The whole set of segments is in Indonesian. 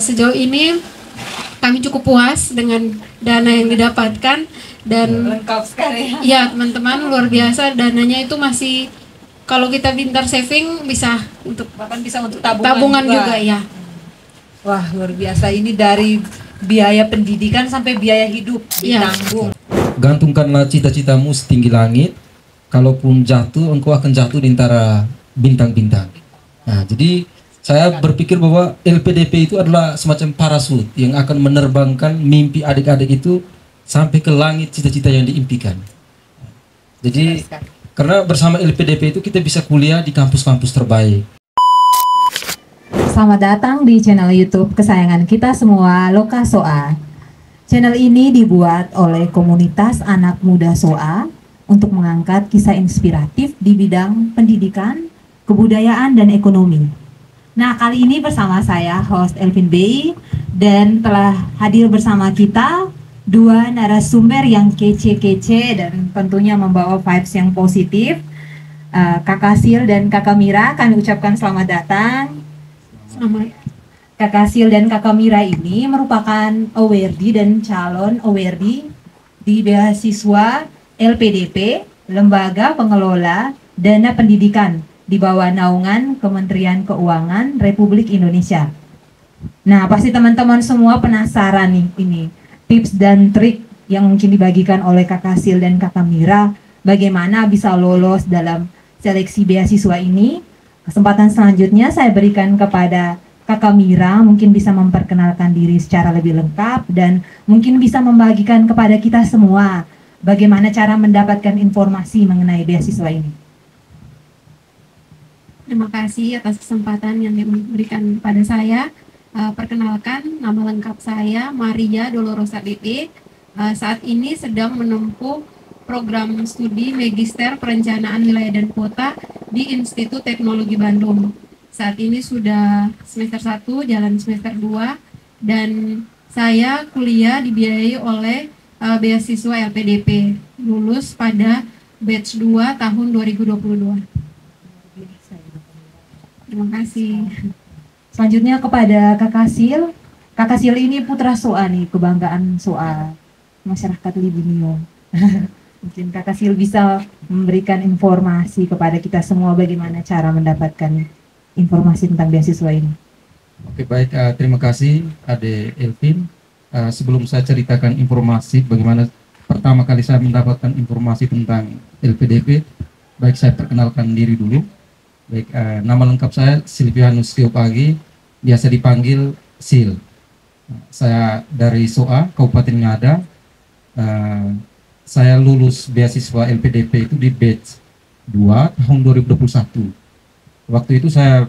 Sejauh ini kami cukup puas dengan dana yang didapatkan dan lengkap sekali ya teman-teman, luar biasa. Dananya itu masih, kalau kita pintar saving bisa untuk bahkan bisa untuk tabungan juga ya. Wah, luar biasa, ini dari biaya pendidikan sampai biaya hidup ditanggung. Gantungkanlah cita-citamu setinggi langit, kalaupun jatuh engkau akan jatuh di antara bintang-bintang. Nah, jadi saya berpikir bahwa LPDP itu adalah semacam parasut yang akan menerbangkan mimpi adik-adik itu sampai ke langit cita-cita yang diimpikan. Jadi karena bersama LPDP itu kita bisa kuliah di kampus-kampus terbaik. Selamat datang di channel YouTube kesayangan kita semua, Loka Soa. Channel ini dibuat oleh komunitas anak muda Soa untuk mengangkat kisah inspiratif di bidang pendidikan, kebudayaan, dan ekonomi. Nah, kali ini bersama saya, host Elvin Bey, dan telah hadir bersama kita dua narasumber yang kece-kece dan tentunya membawa vibes yang positif. Kakak Sil dan Kakak Mira, kami ucapkan selamat datang. Selamat. Kakak Sil dan Kakak Mira ini merupakan awardee dan calon awardee di beasiswa LPDP, Lembaga Pengelola Dana Pendidikan, di bawah naungan Kementerian Keuangan Republik Indonesia. Nah, pasti teman-teman semua penasaran nih, ini tips dan trik yang mungkin dibagikan oleh Kakak Sil dan Kakak Mira, bagaimana bisa lolos dalam seleksi beasiswa ini. Kesempatan selanjutnya saya berikan kepada Kakak Mira, mungkin bisa memperkenalkan diri secara lebih lengkap dan mungkin bisa membagikan kepada kita semua bagaimana cara mendapatkan informasi mengenai beasiswa ini. Terima kasih atas kesempatan yang diberikan pada saya. Perkenalkan, nama lengkap saya Maria Dolorosa DP. Saat ini sedang menempuh program studi Magister Perencanaan Wilayah dan Kota di Institut Teknologi Bandung. Saat ini sudah semester 1, jalan semester 2, dan saya kuliah dibiayai oleh beasiswa LPDP, lulus pada batch 2 tahun 2022. Terima kasih. Selanjutnya kepada Kakak Sil. Kakak Sil ini putra Soa nih, kebanggaan Soa, masyarakat Libunio. Mungkin Kakak Sil bisa memberikan informasi kepada kita semua bagaimana cara mendapatkan informasi tentang beasiswa ini. Oke, baik, terima kasih Ade Elvin. Sebelum saya ceritakan informasi bagaimana pertama kali saya mendapatkan informasi tentang LPDP, baik saya perkenalkan diri dulu. Baik, nama lengkap saya Silvianus Tiopagi, biasa dipanggil Sil. Saya dari Soa, Kabupaten Ngada. Saya lulus beasiswa LPDP itu di batch 2 tahun 2021. Waktu itu saya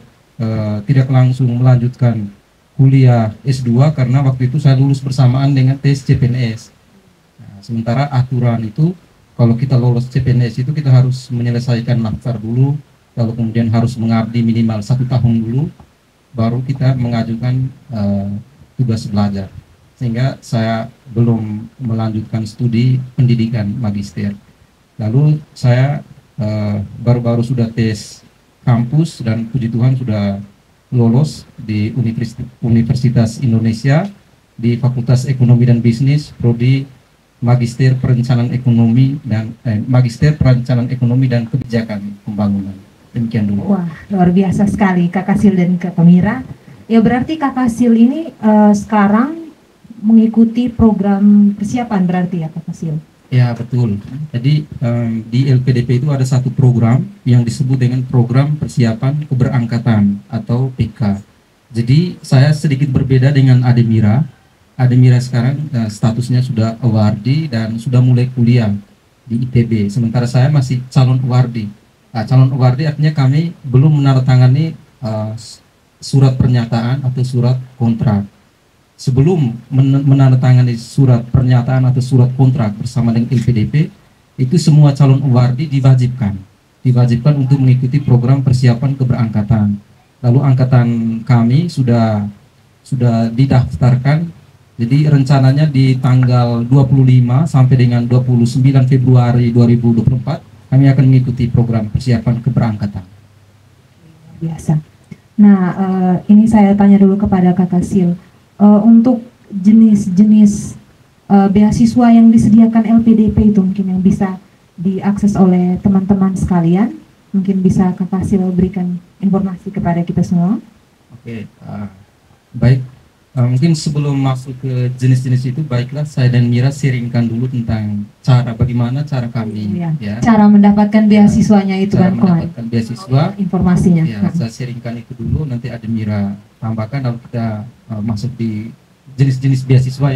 tidak langsung melanjutkan kuliah S2 karena waktu itu saya lulus bersamaan dengan tes CPNS. Sementara aturan itu kalau kita lolos CPNS itu kita harus menyelesaikan daftar dulu, lalu kemudian harus mengabdi minimal 1 tahun dulu, baru kita mengajukan tugas belajar. Sehingga saya belum melanjutkan studi pendidikan magister. Lalu saya baru-baru sudah tes kampus dan puji Tuhan sudah lolos di Universitas Indonesia di Fakultas Ekonomi dan Bisnis, prodi Magister Perencanaan Ekonomi dan Magister Perencanaan Ekonomi dan Kebijakan Pembangunan. Demikian dulu. Wah, luar biasa sekali Kakak Sil dan Kakak Mira. Ya berarti Kakak Sil ini sekarang mengikuti program persiapan berarti ya Kakak Sil? Ya betul. Jadi di LPDP itu ada satu program yang disebut dengan program persiapan keberangkatan atau PK. Jadi saya sedikit berbeda dengan Ade Mira. Ade Mira sekarang statusnya sudah awardee dan sudah mulai kuliah di ITB. Sementara saya masih calon awardee. Calon awardee artinya kami belum menandatangani surat pernyataan atau surat kontrak. Sebelum menandatangani surat pernyataan atau surat kontrak bersama dengan LPDP, itu semua calon awardee diwajibkan untuk mengikuti program persiapan keberangkatan. Lalu angkatan kami sudah didaftarkan. Jadi rencananya di tanggal 25 sampai dengan 29 Februari 2024 kami akan mengikuti program persiapan keberangkatan. Biasa. Nah, ini saya tanya dulu kepada Kakak Sil. untuk jenis-jenis beasiswa yang disediakan LPDP itu mungkin yang bisa diakses oleh teman-teman sekalian, mungkin bisa Kak Kasil berikan informasi kepada kita semua. Oke, baik. Mungkin sebelum masuk ke jenis-jenis itu, baiklah saya dan Mira sharingkan dulu tentang bagaimana cara kami, ya. Cara mendapatkan beasiswanya itu Cara kan kemarin. mendapatkan beasiswa, Informasinya. ya. Saya sharingkan itu dulu, nanti ada Mira tambahkan, lalu kita masuk di jenis-jenis beasiswa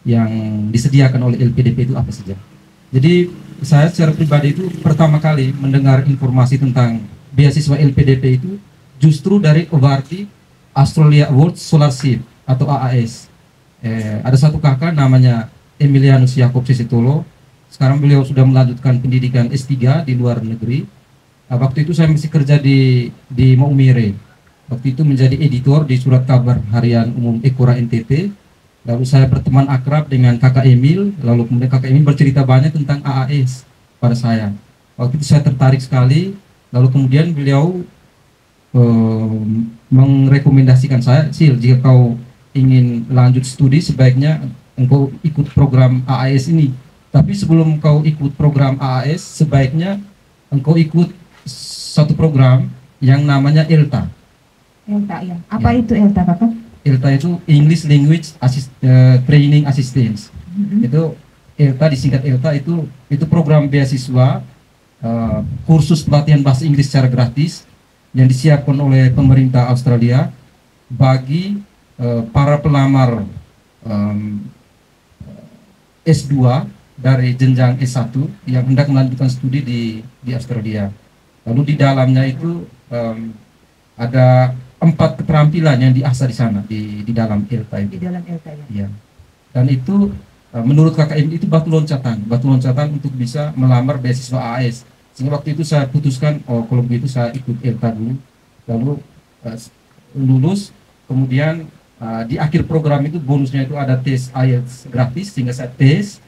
yang disediakan oleh LPDP itu apa saja. Jadi saya secara pribadi itu pertama kali mendengar informasi tentang beasiswa LPDP itu justru dari Awardee Australia World Scholarship atau AAS. Ada satu kakak namanya Emilianus Yakob Sesitolo. Sekarang beliau sudah melanjutkan pendidikan S3 di luar negeri. Waktu itu saya masih kerja di Maumere. Waktu itu menjadi editor di surat kabar harian umum Ekora NTT. Lalu saya berteman akrab dengan kakak Emil. Lalu kemudian kakak Emil bercerita banyak tentang AAS pada saya. Waktu itu saya tertarik sekali. Lalu kemudian beliau merekomendasikan saya, Sil, jika kau ingin lanjut studi sebaiknya engkau ikut program AAS ini. Tapi sebelum kau ikut program AAS, sebaiknya engkau ikut satu program yang namanya ELTA. ELTA ya. Apa itu ELTA, Kakak? ELTA itu English Language Training Assistance. Itu ELTA, disingkat ELTA, itu program beasiswa kursus pelatihan bahasa Inggris secara gratis yang disiapkan oleh pemerintah Australia bagi para pelamar S2 dari jenjang S1 yang hendak melanjutkan studi di Australia. Lalu di dalamnya itu ada 4 keterampilan yang diasah di sana di dalam ELTA itu. Di dalam ELTA ya. Iya. Dan itu menurut KKM itu batu loncatan untuk bisa melamar beasiswa AAS. Sehingga waktu itu saya putuskan, kalau begitu saya ikut ELTA dulu. Lalu lulus, kemudian di akhir program itu bonusnya itu ada tes IELTS gratis, sehingga saya tes.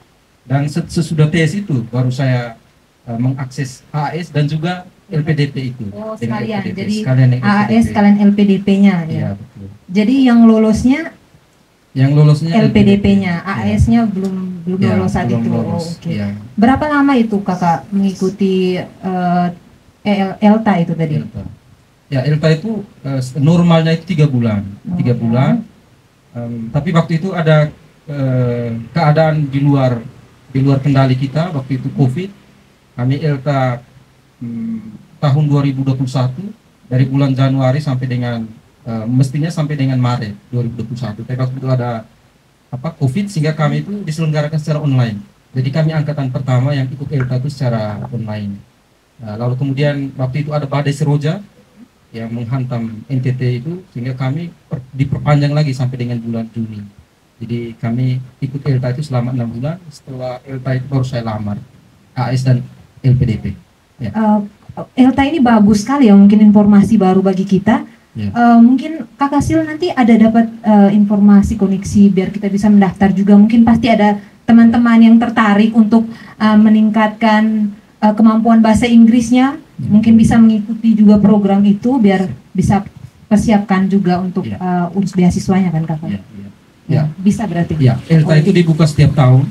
Dan sesudah tes itu baru saya mengakses AAS dan juga LPDP itu. Oh, dengan sekalian. LPDP. Jadi Sekalian yang AAS LPDP. sekalian LPDP-nya ya. Iya, betul. Jadi yang lulusnya LPDP-nya, AAS-nya belum Ya, lolos saat belum itu. lolos. Oh, oke. Ya. Berapa lama itu Kakak mengikuti ELTA itu tadi? ELTA. Ya, ELTA itu normalnya itu 3 bulan. 3 bulan. Tapi waktu itu ada keadaan di luar kendali kita, waktu itu COVID. Kami ELTA tahun 2021 dari bulan Januari sampai dengan mestinya sampai dengan Maret 2021. Tapi waktu itu ada COVID, sehingga kami itu diselenggarakan secara online. Jadi kami angkatan pertama yang ikut ELTA itu secara online. Lalu kemudian waktu itu ada badai seroja yang menghantam NTT itu, sehingga kami diperpanjang lagi sampai dengan bulan Juni. Jadi kami ikut ELTA itu selama 6 bulan. Setelah ELTA itu baru saya lamar AAS dan LPDP. Ya. ELTA ini bagus sekali ya, mungkin informasi baru bagi kita. Ya. Mungkin Kak Kasil nanti ada dapat informasi koneksi biar kita bisa mendaftar juga. Mungkin pasti ada teman-teman yang tertarik untuk meningkatkan kemampuan bahasa Inggrisnya. Mungkin bisa mengikuti juga program itu biar bisa persiapkan juga untuk urus beasiswanya kan Kakak. Ya. Bisa berarti. Ya, ELTA itu dibuka setiap tahun.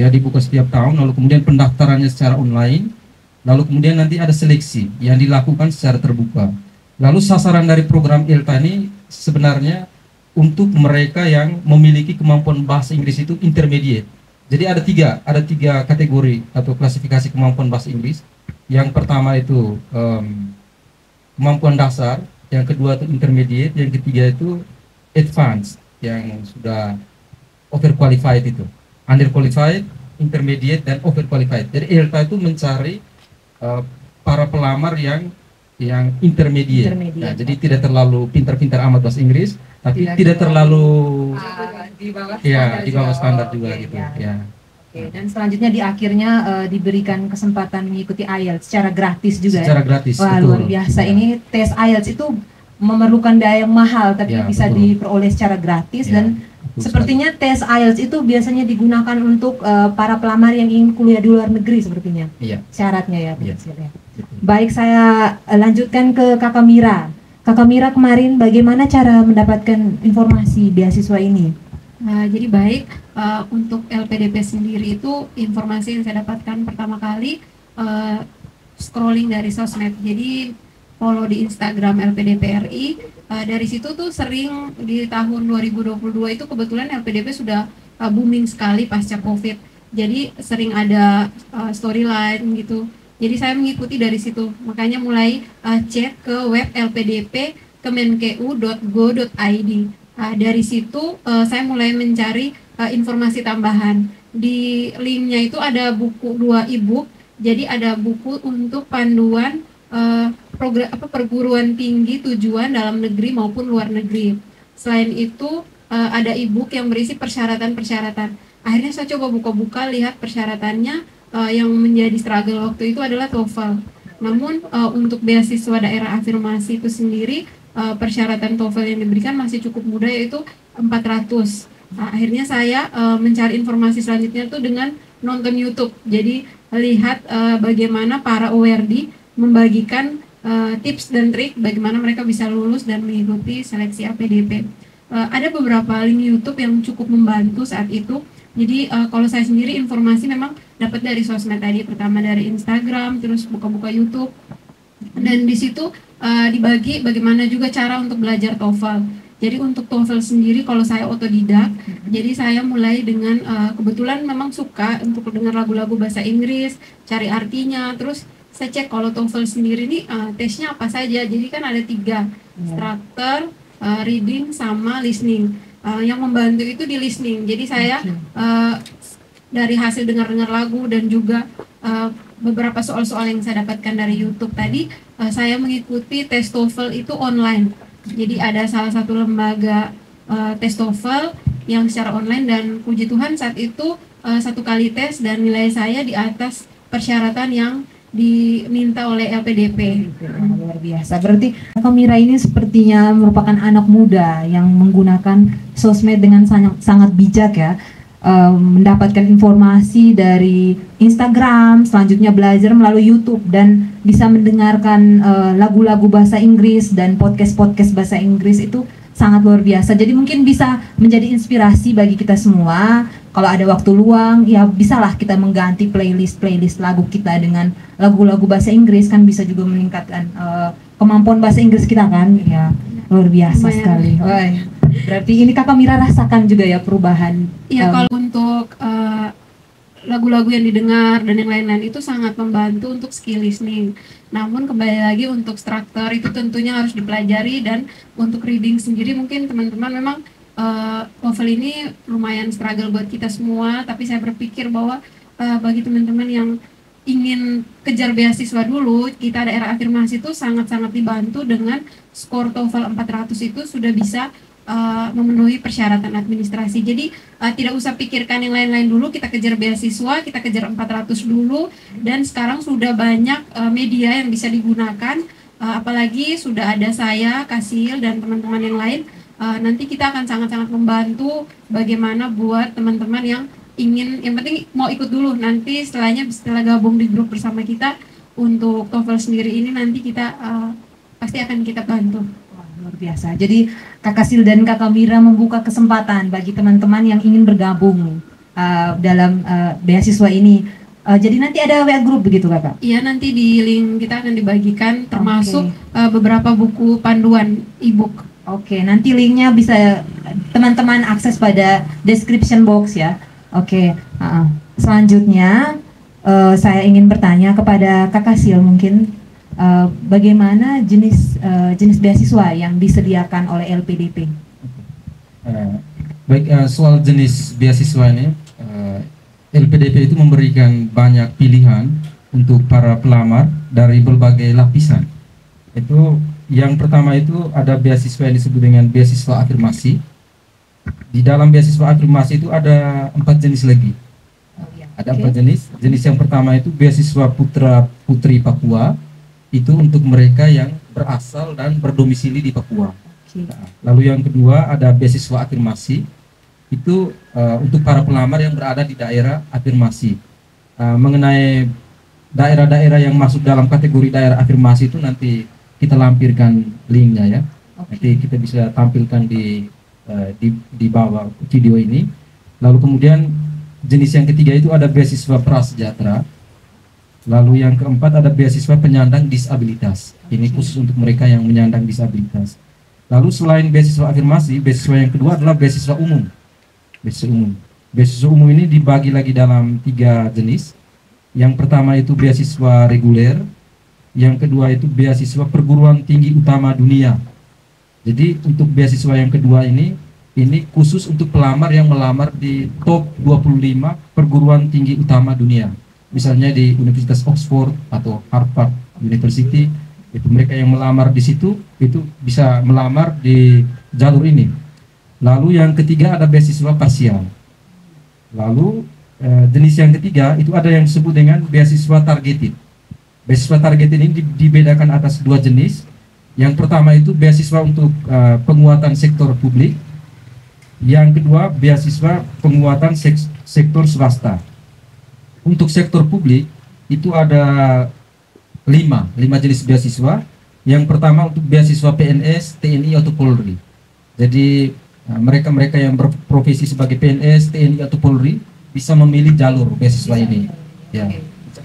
Ya, dibuka setiap tahun. Lalu kemudian pendaftarannya secara online. Lalu kemudian nanti ada seleksi yang dilakukan secara terbuka. Lalu sasaran dari program ELTA ini sebenarnya untuk mereka yang memiliki kemampuan bahasa Inggris itu intermediate. Jadi ada tiga kategori atau klasifikasi kemampuan bahasa Inggris. Yang pertama itu kemampuan dasar, yang kedua itu intermediate, yang ketiga itu advanced, yang sudah overqualified itu. Underqualified, intermediate, dan overqualified. Jadi ELTA itu mencari para pelamar yang intermediate. Nah, jadi tidak terlalu pintar-pintar amat bahasa Inggris, tapi tidak terlalu di bawah standar juga gitu. Ya. Oke, dan selanjutnya di akhirnya diberikan kesempatan mengikuti IELTS secara gratis juga. Secara gratis. Wah, betul. luar biasa. Ya. Ini tes IELTS itu memerlukan biaya yang mahal, tapi Ya, bisa betul. diperoleh secara gratis. Ya, Dan betul sepertinya tes IELTS itu biasanya digunakan untuk para pelamar yang ingin kuliah di luar negeri sepertinya. Iya. Syaratnya ya. Iya. Baik, saya lanjutkan ke Kakak Mira. Kakak Mira kemarin bagaimana cara mendapatkan informasi beasiswa ini? Jadi baik, untuk LPDP sendiri itu informasi yang saya dapatkan pertama kali scrolling dari sosmed. Jadi follow di Instagram LPDP RI. Dari situ tuh sering di tahun 2022 itu kebetulan LPDP sudah booming sekali pasca COVID. Jadi sering ada storyline gitu. Jadi saya mengikuti dari situ. Makanya mulai cek ke web LPDP kemenkeu.go.id. Dari situ saya mulai mencari informasi tambahan. Di linknya itu ada buku 2 e-book. Jadi ada buku untuk panduan program perguruan tinggi tujuan dalam negeri maupun luar negeri. Selain itu ada e-book yang berisi persyaratan-persyaratan. Akhirnya saya coba buka-buka lihat persyaratannya, yang menjadi struggle waktu itu adalah TOEFL. Namun untuk beasiswa daerah afirmasi itu sendiri persyaratan TOEFL yang diberikan masih cukup mudah, yaitu 400. Akhirnya saya mencari informasi selanjutnya tuh dengan nonton YouTube. Jadi lihat bagaimana para OWRD membagikan tips dan trik bagaimana mereka bisa lulus dan mengikuti seleksi LPDP. Ada beberapa link YouTube yang cukup membantu saat itu. Jadi kalau saya sendiri informasi memang dapat dari sosmed tadi, pertama dari Instagram, terus buka-buka YouTube, dan di situ dibagi bagaimana juga cara untuk belajar TOEFL. Jadi untuk TOEFL sendiri kalau saya otodidak, jadi saya mulai dengan kebetulan memang suka untuk dengar lagu-lagu bahasa Inggris, cari artinya, terus saya cek kalau TOEFL sendiri nih tesnya apa saja. Jadi kan ada 3, structure, reading, sama listening. Yang membantu itu di listening. Jadi saya dari hasil dengar-dengar lagu dan juga beberapa soal-soal yang saya dapatkan dari YouTube tadi, saya mengikuti tes TOEFL itu online. Jadi ada salah satu lembaga tes TOEFL yang secara online, dan puji Tuhan saat itu 1 kali tes dan nilai saya di atas persyaratan yang diminta oleh LPDP. Luar biasa. Berarti Kakak Mira ini sepertinya merupakan anak muda yang menggunakan sosmed dengan sangat bijak ya. Mendapatkan informasi dari Instagram, selanjutnya belajar melalui YouTube, dan bisa mendengarkan lagu-lagu bahasa Inggris dan podcast-podcast bahasa Inggris. Itu sangat luar biasa. Jadi mungkin bisa menjadi inspirasi bagi kita semua. Kalau ada waktu luang, ya bisalah kita mengganti playlist lagu kita dengan lagu-lagu bahasa Inggris, kan bisa juga meningkatkan kemampuan bahasa Inggris kita kan. Ya, luar biasa sekali. Wah, berarti ini Kakak Mira rasakan juga ya perubahan. Iya, kalau untuk lagu-lagu yang didengar dan yang lain-lain itu sangat membantu untuk skill listening. Namun kembali lagi untuk struktur itu tentunya harus dipelajari, dan untuk reading sendiri mungkin teman-teman memang TOEFL ini lumayan struggle buat kita semua, tapi saya berpikir bahwa bagi teman-teman yang ingin kejar beasiswa dulu, kita daerah afirmasi itu sangat-sangat dibantu dengan skor TOEFL 400 itu sudah bisa memenuhi persyaratan administrasi. Jadi tidak usah pikirkan yang lain-lain dulu, kita kejar beasiswa, kita kejar 400 dulu, dan sekarang sudah banyak media yang bisa digunakan, apalagi sudah ada saya, Kasil, dan teman-teman yang lain. Nanti kita akan sangat-sangat membantu bagaimana buat teman-teman yang ingin, yang penting mau ikut dulu, nanti setelah gabung di grup bersama kita untuk TOEFL sendiri ini nanti kita pasti akan kita bantu. Luar biasa. Jadi Kakak Sil dan Kakak Mira membuka kesempatan bagi teman-teman yang ingin bergabung dalam beasiswa ini. Jadi nanti ada WA group begitu Kakak? Iya, nanti di link kita akan dibagikan termasuk beberapa buku panduan e-book. Oke, nanti linknya bisa teman-teman akses pada description box ya. Oke, selanjutnya saya ingin bertanya kepada Kakak Sil mungkin bagaimana jenis beasiswa yang disediakan oleh LPDP? Baik, soal jenis beasiswa ini, LPDP itu memberikan banyak pilihan untuk para pelamar dari berbagai lapisan. Itu yang pertama itu ada beasiswa yang disebut dengan beasiswa afirmasi. Di dalam beasiswa afirmasi itu ada 4 jenis lagi. Ada 4 jenis. Jenis yang pertama itu beasiswa putra putri Papua. Itu untuk mereka yang berasal dan berdomisili di Papua. Nah, lalu yang kedua ada beasiswa afirmasi. Itu untuk para pelamar yang berada di daerah afirmasi. Mengenai daerah-daerah yang masuk dalam kategori daerah afirmasi itu nanti kita lampirkan linknya ya. Oke. Nanti kita bisa tampilkan di bawah video ini. Lalu kemudian jenis yang ketiga itu ada beasiswa prasejahtera. Lalu yang keempat ada beasiswa penyandang disabilitas. Ini khusus untuk mereka yang menyandang disabilitas. Lalu selain beasiswa afirmasi, beasiswa yang kedua adalah beasiswa umum. Beasiswa umum. Beasiswa umum ini dibagi lagi dalam 3 jenis. Yang pertama itu beasiswa reguler. Yang kedua itu beasiswa perguruan tinggi utama dunia. Jadi untuk beasiswa yang kedua ini khusus untuk pelamar yang melamar di top 25 perguruan tinggi utama dunia. Misalnya di Universitas Oxford atau Harvard University, itu mereka yang melamar di situ itu bisa melamar di jalur ini. Lalu yang ketiga ada beasiswa parsial. Lalu jenis yang ketiga itu ada yang disebut dengan beasiswa targeted. Beasiswa targeted ini dibedakan atas 2 jenis. Yang pertama itu beasiswa untuk penguatan sektor publik. Yang kedua beasiswa penguatan sektor swasta. Untuk sektor publik itu ada 5 jenis beasiswa. Yang pertama untuk beasiswa PNS, TNI atau Polri. Jadi mereka-mereka yang berprofesi sebagai PNS, TNI atau Polri bisa memilih jalur beasiswa ini. Ya,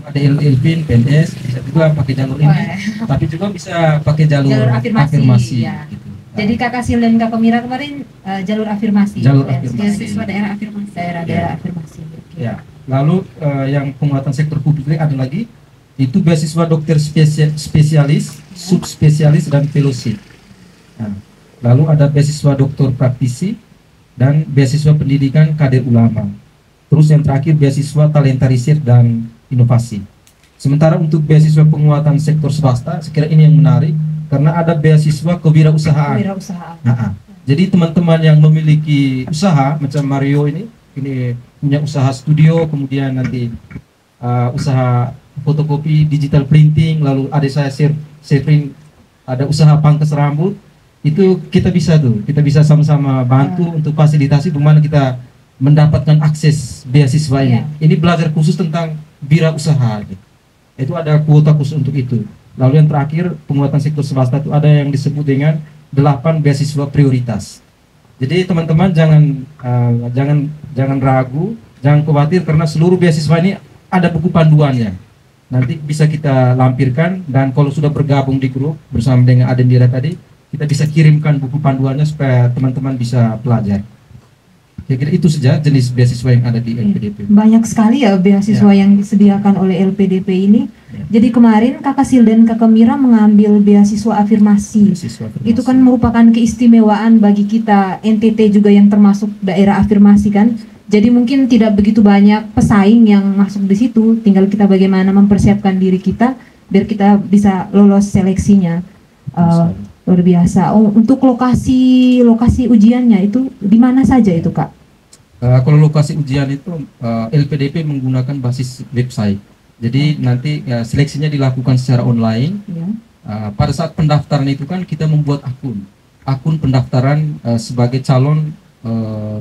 ada LPIN, PNS, bisa juga pakai jalur ini, tapi juga bisa pakai jalur afirmasi. Ya. Gitu. Jadi Kakak Sil dan Kakak Mira kemarin jalur afirmasi. Jalur afirmasi. Beasiswa daerah afirmasi. Daerah afirmasi. Oke. Ya. Lalu yang penguatan sektor publik ada lagi itu beasiswa dokter spesialis, subspesialis dan fellowship. Nah, lalu ada beasiswa doktor praktisi dan beasiswa pendidikan kader ulama. Terus yang terakhir beasiswa talenta riset dan inovasi. Sementara untuk beasiswa penguatan sektor swasta, sekira ini yang menarik karena ada beasiswa kewirausahaan. Nah, jadi teman-teman yang memiliki usaha macam Mario ini punya usaha studio, kemudian nanti usaha fotokopi, digital printing, lalu ada saya sharing ada usaha pangkas rambut, itu kita bisa sama-sama bantu untuk fasilitasi bagaimana kita mendapatkan akses beasiswa ini. Ini belajar khusus tentang wirausaha. Itu ada kuota khusus untuk itu. Lalu yang terakhir penguatan sektor swasta itu ada yang disebut dengan 8 beasiswa prioritas. Jadi teman-teman jangan ragu, jangan khawatir karena seluruh beasiswa ini ada buku panduannya. Nanti bisa kita lampirkan dan kalau sudah bergabung di grup bersama dengan Adendira tadi, kita bisa kirimkan buku panduannya supaya teman-teman bisa belajar. Kira-kira itu saja jenis beasiswa yang ada di LPDP. Banyak sekali ya beasiswa yang disediakan oleh LPDP ini. Jadi kemarin Kakak Sil dan Kakak Mira mengambil beasiswa afirmasi. Itu kan merupakan keistimewaan bagi kita NTT juga yang termasuk daerah afirmasi kan. Jadi mungkin tidak begitu banyak pesaing yang masuk di situ. Tinggal kita bagaimana mempersiapkan diri kita biar kita bisa lolos seleksinya. Luar biasa. Oh, untuk lokasi ujiannya itu di mana saja itu Kak? Kalau lokasi ujian itu LPDP menggunakan basis website. Jadi nanti seleksinya dilakukan secara online. Ya. Pada saat pendaftaran itu kan kita membuat akun pendaftaran sebagai calon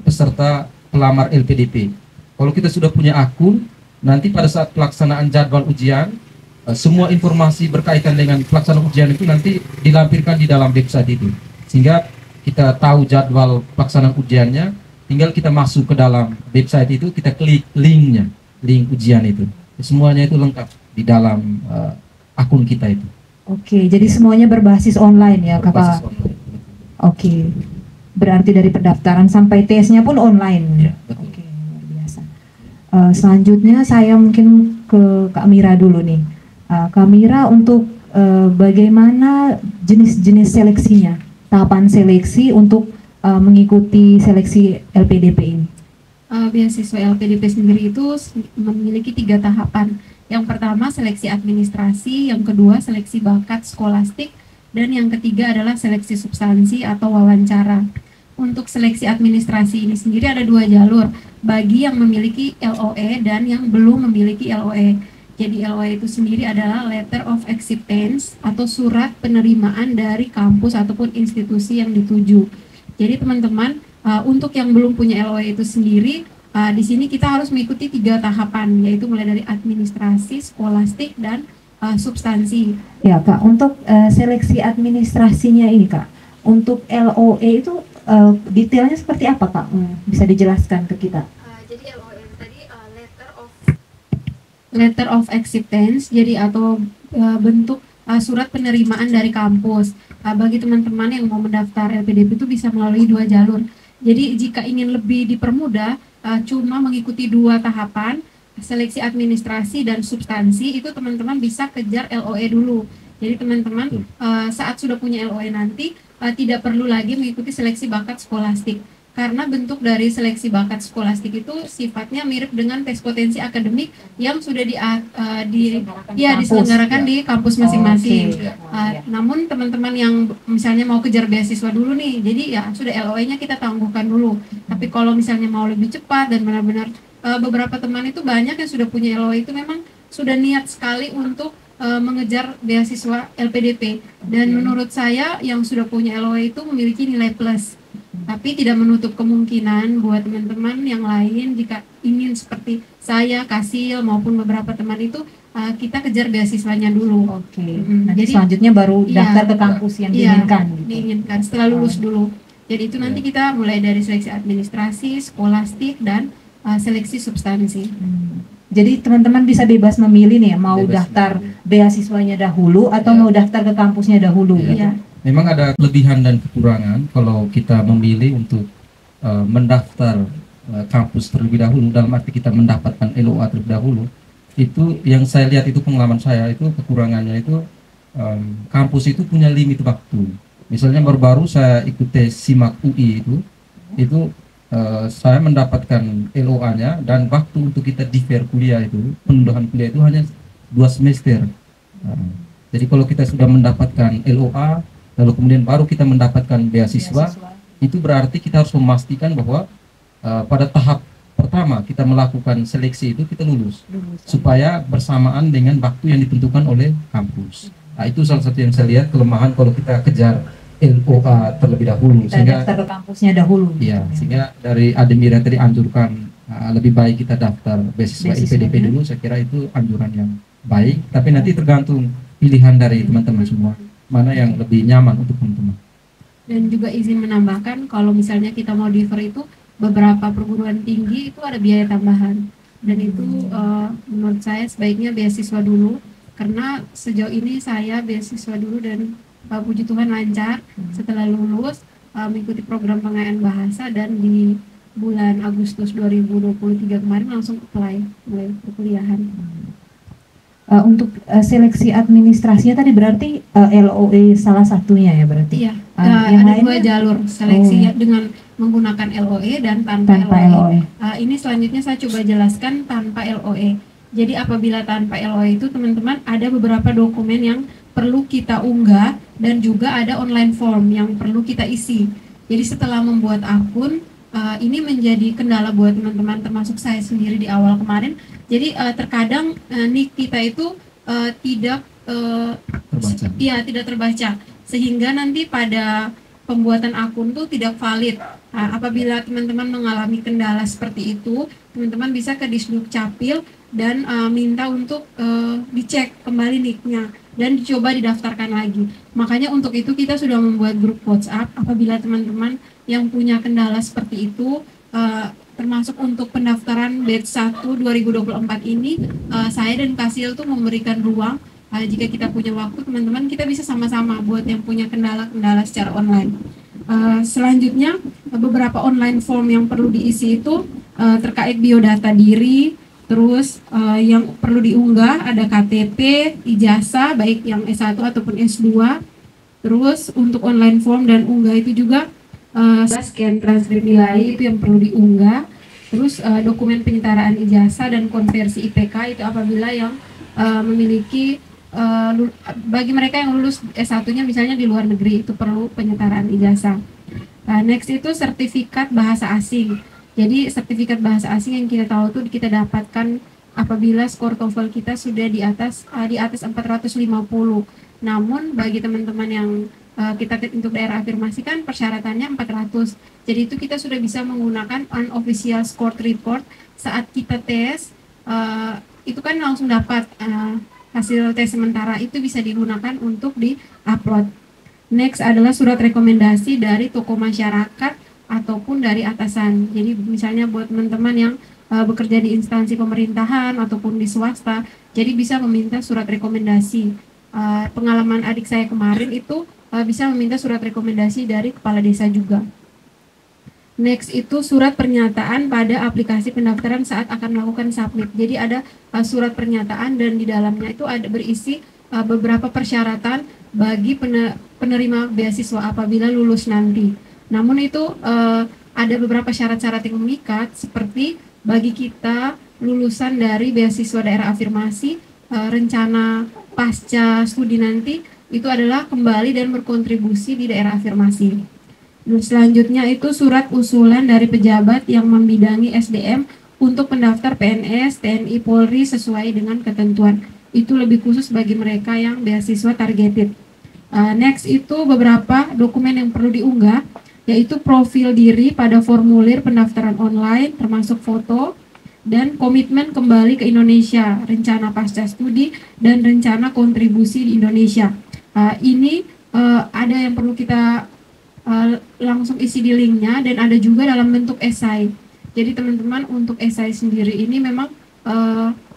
peserta pelamar LPDP. Kalau kita sudah punya akun, nanti pada saat pelaksanaan jadwal ujian, semua informasi berkaitan dengan pelaksanaan ujian itu nanti dilampirkan di dalam website itu, sehingga kita tahu jadwal pelaksanaan ujiannya. Tinggal kita masuk ke dalam website itu, kita klik link ujian itu, semuanya itu lengkap di dalam akun kita itu. Oke, jadi semuanya berbasis online ya Kakak. Oke, berarti dari pendaftaran sampai tesnya pun online. Ya, betul. Oke, luar biasa. Selanjutnya saya mungkin ke Kak Mira dulu nih. Kak Mira, untuk bagaimana jenis-jenis seleksinya, tahapan seleksi untuk mengikuti seleksi LPDP ini? Beasiswa LPDP sendiri itu memiliki 3 tahapan. Yang pertama seleksi administrasi, yang kedua seleksi bakat skolastik, dan yang ketiga adalah seleksi substansi atau wawancara. Untuk seleksi administrasi ini sendiri ada 2 jalur, bagi yang memiliki LOE dan yang belum memiliki LOE. Jadi LOE itu sendiri adalah Letter of Acceptance atau surat penerimaan dari kampus ataupun institusi yang dituju. Jadi teman-teman, untuk yang belum punya LOE itu sendiri, di sini kita harus mengikuti 3 tahapan, yaitu mulai dari administrasi, skolastik, dan substansi. Ya Kak, untuk seleksi administrasinya ini Kak, untuk LOE itu detailnya seperti apa Kak? Bisa dijelaskan ke kita? Jadi LOE tadi letter of acceptance, jadi atau bentuk surat penerimaan dari kampus. Bagi teman-teman yang mau mendaftar LPDP itu bisa melalui 2 jalur. Jadi jika ingin lebih dipermudah, cuma mengikuti 2 tahapan, seleksi administrasi dan substansi, itu teman-teman bisa kejar LOE dulu. Jadi teman-teman saat sudah punya LOE nanti tidak perlu lagi mengikuti seleksi bakat skolastik. Karena bentuk dari seleksi bakat skolastik itu sifatnya mirip dengan tes potensi akademik yang sudah diselenggarakan di kampus masing-masing. Namun teman-teman yang misalnya mau kejar beasiswa dulu nih, jadi ya sudah LOE-nya kita tangguhkan dulu. Tapi kalau misalnya mau lebih cepat dan benar-benar beberapa teman itu banyak yang sudah punya LOE itu memang sudah niat sekali untuk mengejar beasiswa LPDP. Dan menurut saya yang sudah punya LOE itu memiliki nilai plus. Tapi tidak menutup kemungkinan buat teman-teman yang lain jika ingin seperti saya, Kasil maupun beberapa teman itu kita kejar beasiswanya dulu. Jadi selanjutnya baru daftar ke kampus yang diinginkan. Gitu. Diinginkan setelah lulus dulu. Jadi itu nanti kita mulai dari seleksi administrasi, skolastik dan seleksi substansi. Jadi teman-teman bisa bebas memilih nih, mau daftar beasiswanya dahulu atau mau daftar ke kampusnya dahulu. Gitu. Memang ada kelebihan dan kekurangan kalau kita memilih untuk mendaftar kampus terlebih dahulu, dalam arti kita mendapatkan LOA terlebih dahulu. Itu yang saya lihat, itu pengalaman saya, itu kekurangannya itu kampus itu punya limit waktu. Misalnya baru-baru saya ikut tes SIMAK UI itu saya mendapatkan LOA-nya, dan waktu untuk kita defer kuliah itu, penundaan kuliah itu hanya 2 semester. Jadi kalau kita sudah mendapatkan LOA lalu kemudian baru kita mendapatkan beasiswa, itu berarti kita harus memastikan bahwa pada tahap pertama kita melakukan seleksi itu kita lulus supaya bersamaan dengan waktu yang ditentukan oleh kampus. Nah, itu salah satu yang saya lihat kelemahan kalau kita kejar LOA terlebih dahulu, sehingga daftar ke kampusnya dahulu. Iya, sehingga dari Ademira tadi anjurkan lebih baik kita daftar beasiswa IPDP dulu. Saya kira itu anjuran yang baik, tapi nanti tergantung pilihan dari teman-teman semua, mana yang lebih nyaman untuk teman-teman. Dan juga izin menambahkan, kalau misalnya kita mau defer itu, beberapa perguruan tinggi itu ada biaya tambahan, dan itu menurut saya sebaiknya beasiswa dulu, karena sejauh ini saya beasiswa dulu dan puji Tuhan lancar. Setelah lulus mengikuti program pengayaan bahasa, dan di bulan Agustus 2023 kemarin langsung apply mulai perkuliahan. Untuk seleksi administrasinya tadi berarti LOE salah satunya ya berarti? Iya, ada 2 jalur seleksi dengan menggunakan LOE dan tanpa LOE. Ini selanjutnya saya coba jelaskan tanpa LOE. Jadi apabila tanpa LOE itu teman-teman ada beberapa dokumen yang perlu kita unggah, dan juga ada online form yang perlu kita isi. Jadi setelah membuat akun, ini menjadi kendala buat teman-teman, termasuk saya sendiri di awal kemarin. Jadi terkadang nick kita itu tidak terbaca, sehingga nanti pada pembuatan akun tuh tidak valid. Apabila teman-teman mengalami kendala seperti itu, teman-teman bisa ke Disduk Capil dan minta untuk dicek kembali nicknya dan dicoba didaftarkan lagi. Makanya untuk itu kita sudah membuat grup WhatsApp. Apabila teman-teman yang punya kendala seperti itu, termasuk untuk pendaftaran batch 1 2024 ini, saya dan Kasil tuh memberikan ruang. Jika kita punya waktu, teman-teman kita bisa sama-sama buat yang punya kendala-kendala secara online. Selanjutnya beberapa online form yang perlu diisi itu terkait biodata diri. Terus yang perlu diunggah ada KTP, ijazah baik yang S1 ataupun S2. Terus untuk online form dan unggah itu juga scan transkrip nilai itu yang perlu diunggah. Terus dokumen penyetaraan ijazah dan konversi IPK itu apabila yang memiliki bagi mereka yang lulus S1-nya misalnya di luar negeri, itu perlu penyetaraan ijazah. Next itu sertifikat bahasa asing. Jadi sertifikat bahasa asing yang kita tahu tuh kita dapatkan apabila skor TOEFL kita sudah di atas 450. Namun bagi teman-teman yang kita untuk daerah afirmasi kan persyaratannya 400. Jadi itu kita sudah bisa menggunakan unofficial score report saat kita tes, itu kan langsung dapat hasil tes sementara itu bisa digunakan untuk di-upload. Next adalah surat rekomendasi dari tokoh masyarakat ataupun dari atasan. Jadi misalnya buat teman-teman yang bekerja di instansi pemerintahan ataupun di swasta, jadi bisa meminta surat rekomendasi. Pengalaman adik saya kemarin itu bisa meminta surat rekomendasi dari kepala desa juga. Next itu surat pernyataan pada aplikasi pendaftaran saat akan melakukan submit. Jadi ada surat pernyataan dan di dalamnya itu ada berisi beberapa persyaratan bagi penerima beasiswa apabila lulus nanti. Namun itu ada beberapa syarat-syarat yang mengikat, seperti bagi kita lulusan dari beasiswa daerah afirmasi, rencana pasca studi nanti itu adalah kembali dan berkontribusi di daerah afirmasi. Selanjutnya itu surat usulan dari pejabat yang membidangi SDM untuk pendaftar PNS, TNI, Polri sesuai dengan ketentuan. Itu lebih khusus bagi mereka yang beasiswa targeted. Next itu beberapa dokumen yang perlu diunggah, yaitu profil diri pada formulir pendaftaran online, termasuk foto, dan komitmen kembali ke Indonesia, rencana pasca studi, dan rencana kontribusi di Indonesia. Ini ada yang perlu kita langsung isi di linknya, dan ada juga dalam bentuk esai. Jadi teman-teman, untuk esai sendiri ini memang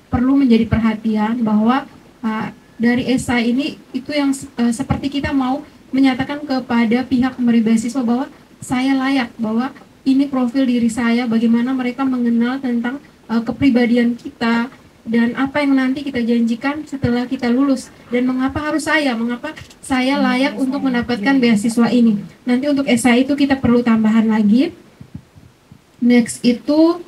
perlu menjadi perhatian bahwa dari esai ini itu yang seperti kita mau menyatakan kepada pihak pemberi beasiswa bahwa saya layak, bahwa ini profil diri saya, bagaimana mereka mengenal tentang kepribadian kita dan apa yang nanti kita janjikan setelah kita lulus, dan mengapa saya layak untuk mendapatkan beasiswa ini. Nanti untuk esai itu kita perlu tambahan lagi. Next itu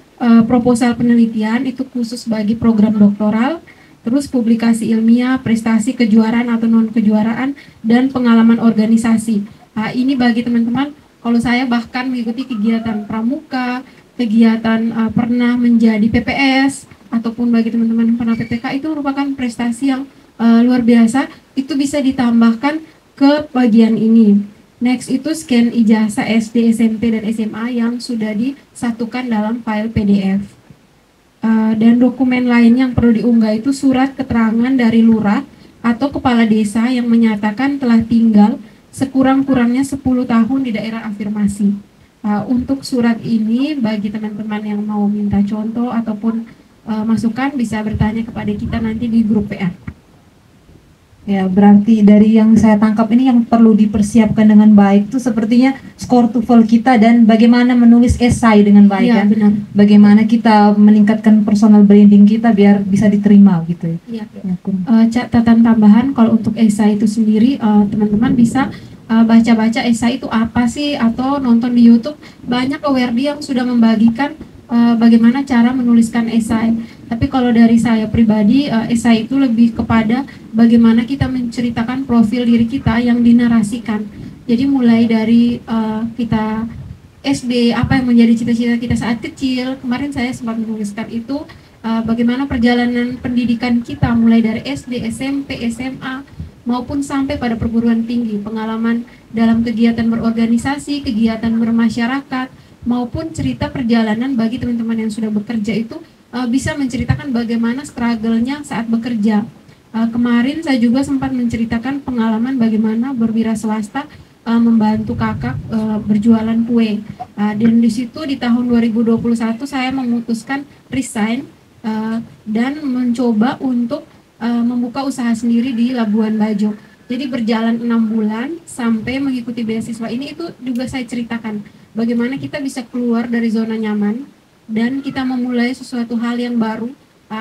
proposal penelitian, itu khusus bagi program doktoral, terus publikasi ilmiah, prestasi kejuaraan atau non kejuaraan, dan pengalaman organisasi. Ini bagi teman-teman, kalau saya bahkan mengikuti kegiatan pramuka, kegiatan pernah menjadi PPS, ataupun bagi teman-teman yang pernah PPK, itu merupakan prestasi yang luar biasa. Itu bisa ditambahkan ke bagian ini. Next itu scan ijazah SD, SMP, dan SMA yang sudah disatukan dalam file PDF. Dan dokumen lain yang perlu diunggah itu surat keterangan dari lurah atau kepala desa yang menyatakan telah tinggal sekurang-kurangnya 10 tahun di daerah afirmasi. Untuk surat ini, bagi teman-teman yang mau minta contoh ataupun masukan, bisa bertanya kepada kita nanti di grup PA. Ya, berarti dari yang saya tangkap ini yang perlu dipersiapkan dengan baik itu sepertinya skor TOEFL kita dan bagaimana menulis esai dengan baik, Ya, kan? benar. Bagaimana kita meningkatkan personal branding kita biar bisa diterima gitu ya. Ya. Catatan tambahan, kalau untuk esai itu sendiri, teman-teman bisa baca-baca esai itu apa sih, atau nonton di YouTube, banyak awardee yang sudah membagikan bagaimana cara menuliskan esai. Tapi kalau dari saya pribadi, esai itu lebih kepada bagaimana kita menceritakan profil diri kita yang dinarasikan. Jadi mulai dari kita SD, apa yang menjadi cita-cita kita saat kecil. Kemarin saya sempat menuliskan itu, bagaimana perjalanan pendidikan kita mulai dari SD, SMP, SMA, maupun sampai pada perguruan tinggi, pengalaman dalam kegiatan berorganisasi, kegiatan bermasyarakat, maupun cerita perjalanan bagi teman-teman yang sudah bekerja itu bisa menceritakan bagaimana struggle-nya saat bekerja. Kemarin saya juga sempat menceritakan pengalaman bagaimana berwira swasta membantu kakak berjualan kue. Dan di situ di tahun 2021 saya memutuskan resign dan mencoba untuk membuka usaha sendiri di Labuan Bajo. Jadi berjalan 6 bulan sampai mengikuti beasiswa ini, itu juga saya ceritakan bagaimana kita bisa keluar dari zona nyaman dan kita memulai sesuatu hal yang baru.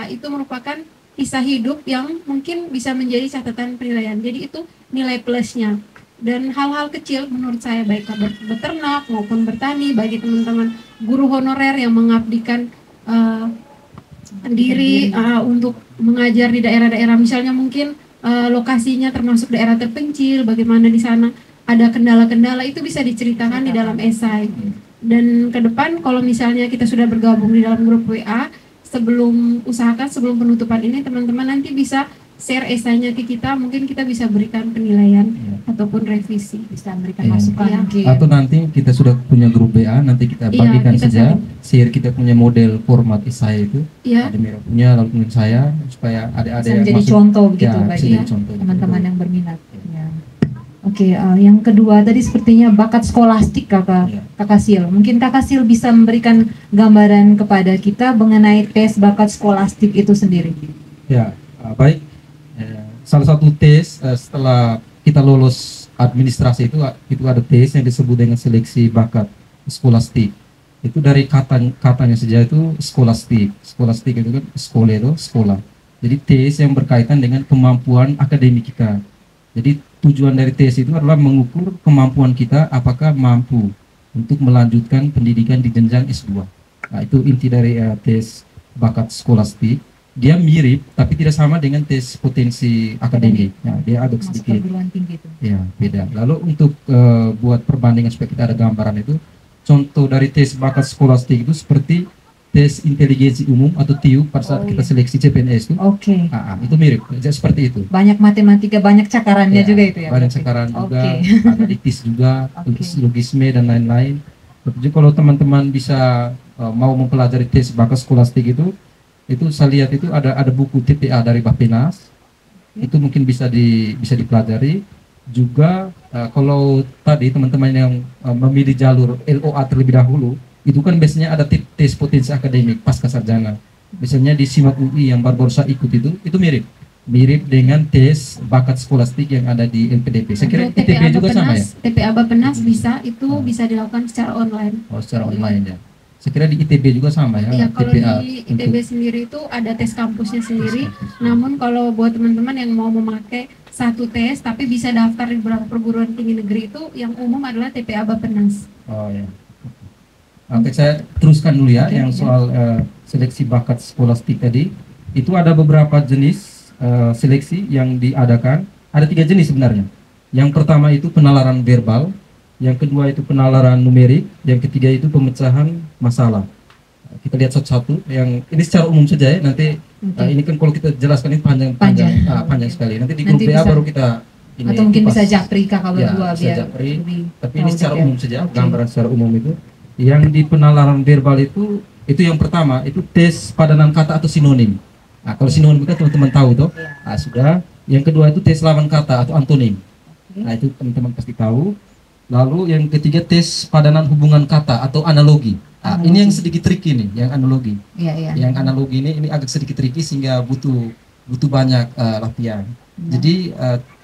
Itu merupakan kisah hidup yang mungkin bisa menjadi catatan penilaian. Jadi itu nilai plusnya. Dan hal-hal kecil menurut saya, baik beternak maupun bertani, bagi teman-teman guru honorer yang mengabdikan diri untuk mengajar di daerah-daerah, misalnya mungkin lokasinya termasuk daerah terpencil, bagaimana di sana ada kendala-kendala, itu bisa diceritakan di dalam esai. Dan ke depan kalau misalnya kita sudah bergabung di dalam grup WA, sebelum penutupan ini, teman-teman nanti bisa share esainya ke kita, mungkin kita bisa berikan penilaian ataupun revisi. Bisa memberikan Iya. masukan Iya. mungkin. Atau nanti kita sudah punya grup BA, nanti kita Iya, bagikan kita saja, share kita punya model format esai itu, Ya, ada Mira punya, lalu kemudian saya, supaya ada Bisa yang menjadi masuk. contoh begitu Ya, bisa bagi jadi contoh. teman-teman yang berminat. Ya. Oke, yang kedua tadi sepertinya bakat skolastik Iya. Kakak Sil. Mungkin Kakak Sil bisa memberikan gambaran kepada kita mengenai tes bakat skolastik itu sendiri. Ya, baik. Salah satu tes setelah kita lolos administrasi itu ada tes yang disebut dengan seleksi bakat skolastik. Itu dari katanya saja itu skolastik. Skolastik itu kan sekolah itu sekolah. Jadi tes yang berkaitan dengan kemampuan akademik kita. Jadi tujuan dari tes itu adalah mengukur kemampuan kita apakah mampu untuk melanjutkan pendidikan di jenjang S2. Nah, itu inti dari tes bakat skolastik. Dia mirip tapi tidak sama dengan tes potensi akademik. Nah, dia agak Masuk sedikit perguruan tinggi itu. ya beda. Lalu untuk buat perbandingan supaya kita ada gambaran itu, contoh dari tes bakat skolastik itu seperti tes inteligensi umum atau TIU pada saat kita seleksi CPNS itu. Oke. Itu mirip, seperti itu. Banyak matematika, banyak cakarannya Ya, juga itu ya. banyak berarti? cakaran juga, Oke. analitis juga, Oke. logisme dan lain-lain. Jadi kalau teman-teman bisa mau mempelajari tes bakat skolastik itu saya lihat itu ada buku TPA dari Bappenas. Itu mungkin bisa dipelajari. Juga kalau tadi teman-teman yang memilih jalur LOA terlebih dahulu, itu kan biasanya ada tes potensi akademik pasca sarjana. Biasanya di SIMAK UI yang baru saya ikut itu mirip dengan tes bakat skolastik yang ada di LPDP. Saya kira untuk ITB juga sama ya? TPA Bappenas bisa, itu bisa dilakukan secara online. Oh, secara online ya. Saya kira di ITB juga sama ya. Iya, kalau TPA di ITB sendiri itu ada tes kampusnya sendiri. untuk- Namun kalau buat teman-teman yang mau memakai satu tes tapi bisa daftar di beberapa perguruan tinggi negeri, itu yang umum adalah TPA Bappenas. Oh ya. Oke, saya teruskan dulu ya yang soal seleksi bakat skolastik tadi. Itu ada beberapa jenis seleksi yang diadakan. Ada 3 jenis sebenarnya. Yang pertama itu penalaran verbal, yang kedua itu penalaran numerik, yang ketiga itu pemecahan masalah. Kita lihat satu-satu. Yang ini secara umum saja ya. Nanti ini kan kalau kita jelaskan ini panjang sekali. Nanti di grup Nanti BA bisa- baru kita ini Atau mungkin kupas. bisa japri kakak Ya, berdua bisa biar japri. lebih Tapi ini tahu secara detail. umum saja, Oke. gambaran secara umum itu. Yang di penalaran verbal itu yang pertama itu tes padanan kata atau sinonim. Nah, kalau sinonim kan teman-teman tahu toh. Nah, sudah. Yang kedua itu tes lawan kata atau antonim. Nah, itu teman-teman pasti tahu. Lalu yang ketiga tes padanan hubungan kata atau analogi. Nah, ini yang sedikit tricky nih, yang analogi. Iya, iya. Yang analogi ini agak sedikit tricky sehingga butuh banyak latihan. Jadi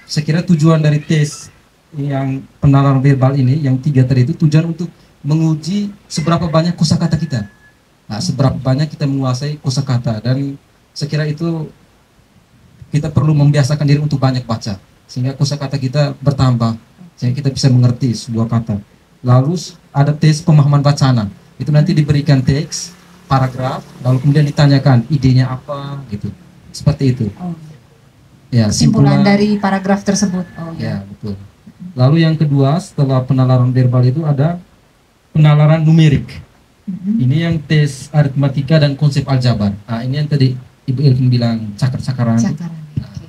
saya kira tujuan dari tes yang penalaran verbal ini yang 3 tadi itu tujuan untuk menguji seberapa banyak kosakata kita. Nah, seberapa banyak kita menguasai kosakata, dan saya kira itu kita perlu membiasakan diri untuk banyak baca sehingga kosakata kita bertambah sehingga kita bisa mengerti sebuah kata. Lalu ada tes pemahaman bacana. Itu nanti diberikan teks, paragraf, lalu kemudian ditanyakan idenya apa gitu. Seperti itu. Oh, Ya, kesimpulan dari paragraf tersebut. Oh, ya, betul. Lalu yang kedua setelah penalaran verbal itu ada penalaran numerik. Ini yang tes aritmatika dan konsep aljabar. Nah, ini yang tadi Ibu Elvin bilang cakar-cakaran. Cakaran. Oke.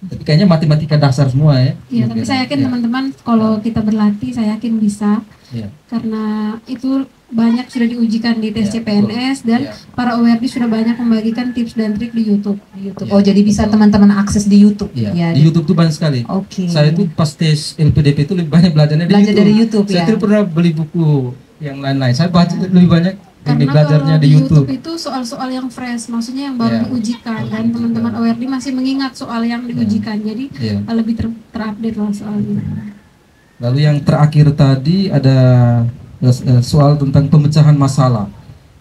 Tapi kayaknya matematika dasar semua ya. Iya, tapi saya yakin Ya. teman-teman kalau kita berlatih, saya yakin bisa. Ya. Karena itu banyak sudah diujikan di tes Ya, CPNS betul. dan Ya. para OWRD sudah banyak membagikan tips dan trik di YouTube. YouTube. Ya, Oh, jadi bisa betul. teman-teman akses di YouTube. Iya, Ya, di YouTube tuh banyak sekali. Oke. Saya tuh pas tes LPDP itu lebih banyak belajarnya Belajar di YouTube. dari YouTube, Saya ya. tidak pernah beli buku yang lain-lain. Saya baca lebih banyak ini Karena belajarnya kalau di YouTube. itu soal-soal yang fresh, maksudnya yang baru Ya. diujikan, dan Diujikan. teman-teman OWRD masih mengingat soal yang diujikan, jadi Iya. lebih terupdate lah soalnya. Lalu yang terakhir tadi ada soal tentang pemecahan masalah.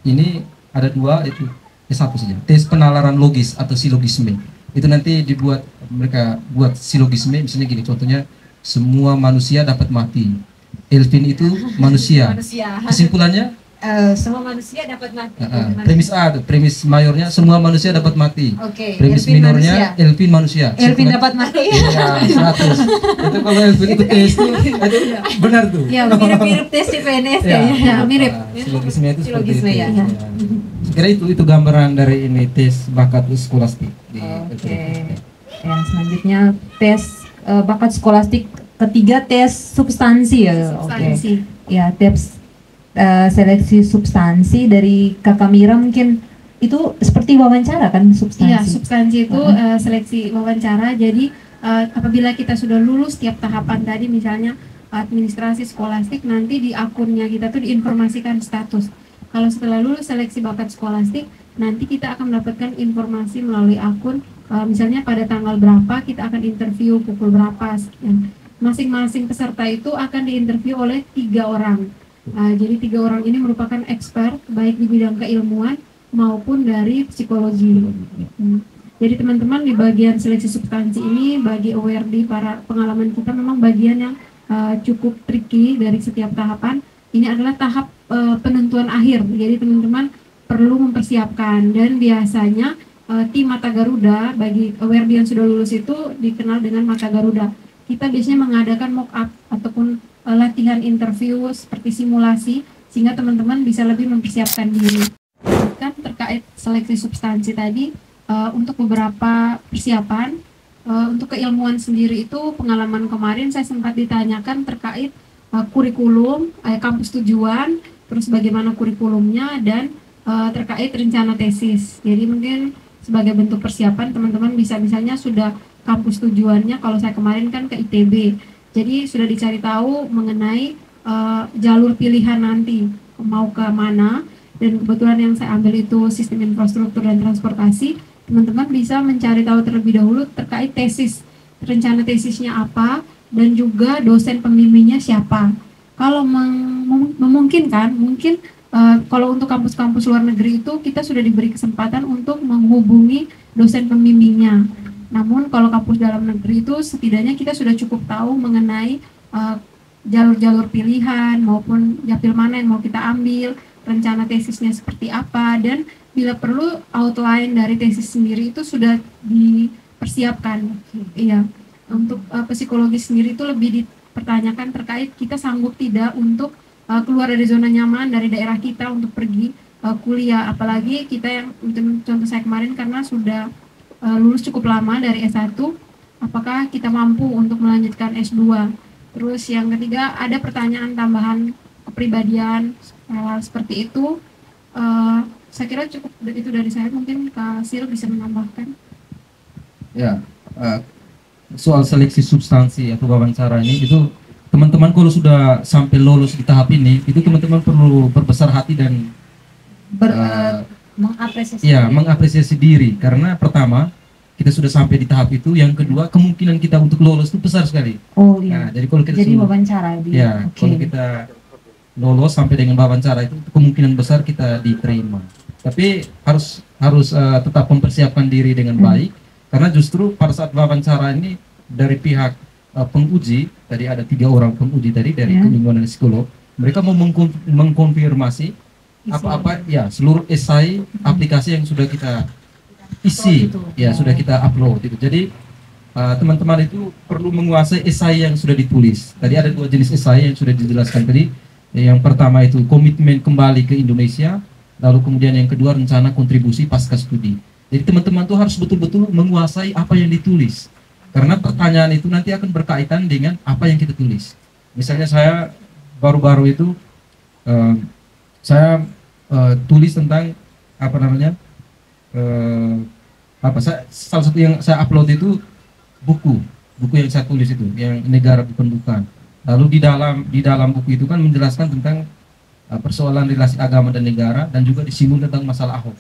Ini ada 2, itu satu saja. Tes penalaran logis atau silogisme. Itu nanti mereka buat silogisme, misalnya gini, contohnya semua manusia dapat mati. Elvin itu manusia. Manusia. Kesimpulannya, Semua manusia dapat mati. premis A, premis mayornya semua manusia dapat mati. Oke. Premis Elvin minornya manusia. Elvin manusia. Elvin Kesimpulan- dapat mati. Iya, 100. Itu kalau Elvin itu tes tuh, itu benar tuh. Ya, Mirip-mirip tes CPNS Ya, kayaknya. mirip. Silogisme itu seperti Silogisme, itu. ya. Ya. Kira itu gambaran dari ini tes bakat skolastik di Oke. Ya, selanjutnya tes bakat skolastik ketiga, tes substansi ya. Substansi. Oke. Ya, tes seleksi substansi dari Kakak Mira mungkin itu seperti wawancara kan substansi? Iya, substansi itu seleksi wawancara. Jadi apabila kita sudah lulus tiap tahapan tadi, misalnya administrasi skolastik, nanti di akunnya kita tuh diinformasikan status. Kalau setelah lulus seleksi bakat skolastik, nanti kita akan mendapatkan informasi melalui akun, misalnya pada tanggal berapa kita akan interview, pukul berapa. Masing-masing peserta itu akan diinterview oleh 3 orang. Jadi 3 orang ini merupakan expert baik di bidang keilmuan maupun dari psikologi. Jadi teman-teman di bagian seleksi substansi ini, bagi aware para pengalaman kita memang bagian yang cukup tricky dari setiap tahapan. Ini adalah tahap penentuan akhir. Jadi teman-teman perlu mempersiapkan, dan biasanya tim Mata Garuda bagi aware yang sudah lulus itu dikenal dengan Mata Garuda. Kita biasanya mengadakan mock up ataupun latihan interview seperti simulasi sehingga teman-teman bisa lebih mempersiapkan diri. Kan terkait seleksi substansi tadi, untuk beberapa persiapan untuk keilmuan sendiri itu pengalaman kemarin saya sempat ditanyakan terkait kurikulum, kampus tujuan, terus bagaimana kurikulumnya, dan terkait rencana tesis. Jadi mungkin sebagai bentuk persiapan teman-teman misalnya sudah kampus tujuannya, kalau saya kemarin kan ke ITB, jadi sudah dicari tahu mengenai jalur pilihan nanti mau ke mana, dan kebetulan yang saya ambil itu sistem infrastruktur dan transportasi. Teman-teman bisa mencari tahu terlebih dahulu terkait tesis, rencana tesisnya apa, dan juga dosen pembimbingnya siapa. Kalau memungkinkan, mungkin kalau untuk kampus-kampus luar negeri itu kita sudah diberi kesempatan untuk menghubungi dosen pembimbingnya. Namun kalau kampus dalam negeri itu setidaknya kita sudah cukup tahu mengenai jalur-jalur pilihan maupun dapil mana yang mau kita ambil, rencana tesisnya seperti apa, dan bila perlu outline dari tesis sendiri itu sudah dipersiapkan. Iya, untuk psikologi sendiri itu lebih dipertanyakan terkait kita sanggup tidak untuk keluar dari zona nyaman dari daerah kita untuk pergi kuliah, apalagi kita yang contoh saya kemarin karena sudah lulus cukup lama dari S1, apakah kita mampu untuk melanjutkan S2. Terus yang ketiga ada pertanyaan tambahan kepribadian seperti itu. Saya kira cukup itu dari saya, mungkin Kak Sil bisa menambahkan. Ya, soal seleksi substansi atau wawancara ini, itu teman-teman kalau sudah sampai lolos di tahap ini, itu teman-teman perlu berbesar hati dan mengapresiasi diri, karena pertama kita sudah sampai di tahap itu, yang kedua kemungkinan kita untuk lolos itu besar sekali. Oh iya. Nah, jadi kalau kita wawancara dia. Ya, kalau kita lolos sampai dengan wawancara itu kemungkinan besar kita diterima. Tapi harus tetap mempersiapkan diri dengan baik, karena justru pada saat wawancara ini dari pihak penguji, tadi ada 3 orang penguji dari lingkungan psikolog, mereka mau mengkonfirmasi apa-apa ya seluruh esai aplikasi yang sudah kita isi, ya sudah kita upload itu. Jadi teman-teman itu perlu menguasai esai yang sudah ditulis. Tadi ada 2 jenis esai yang sudah dijelaskan tadi. Yang pertama itu komitmen kembali ke Indonesia, lalu kemudian yang kedua rencana kontribusi pasca studi. Jadi teman-teman tuh harus betul-betul menguasai apa yang ditulis, karena pertanyaan itu nanti akan berkaitan dengan apa yang kita tulis. Misalnya saya baru-baru itu saya tulis tentang salah satu yang saya upload itu buku yang saya tulis itu, yang Negara Bukan. Lalu di dalam buku itu kan menjelaskan tentang persoalan relasi agama dan negara, dan juga disinggung tentang masalah Ahok.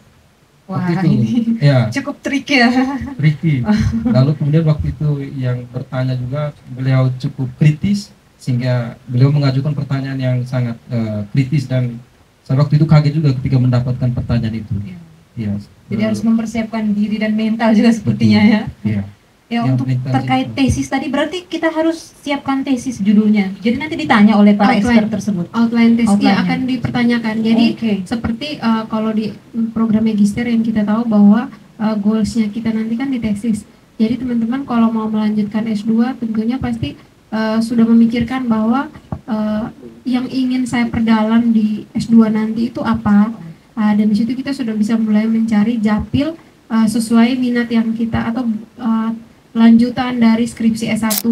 Wah, waktu itu, ini ya, cukup tricky ya. Tricky. Lalu kemudian waktu itu yang bertanya juga beliau cukup kritis, sehingga beliau mengajukan pertanyaan yang sangat kritis, dan saya waktu itu kaget juga ketika mendapatkan pertanyaan itu. Ya. Jadi harus mempersiapkan diri dan mental juga sepertinya. Betul. Ya. Ya. Ya, Yang untuk itu. terkait tesis tadi berarti kita harus siapkan tesis judulnya. Jadi nanti ditanya oleh para expert tersebut. Outline tesisnya Outline-nya akan dipertanyakan. Jadi seperti kalau di program magister yang kita tahu bahwa goalsnya kita nanti kan di tesis. Jadi teman-teman kalau mau melanjutkan S2 tentunya pasti sudah memikirkan bahwa yang ingin saya perdalam di S2 nanti itu apa. Dan di situ kita sudah bisa mulai mencari japil sesuai minat yang kita atau lanjutan dari skripsi S1.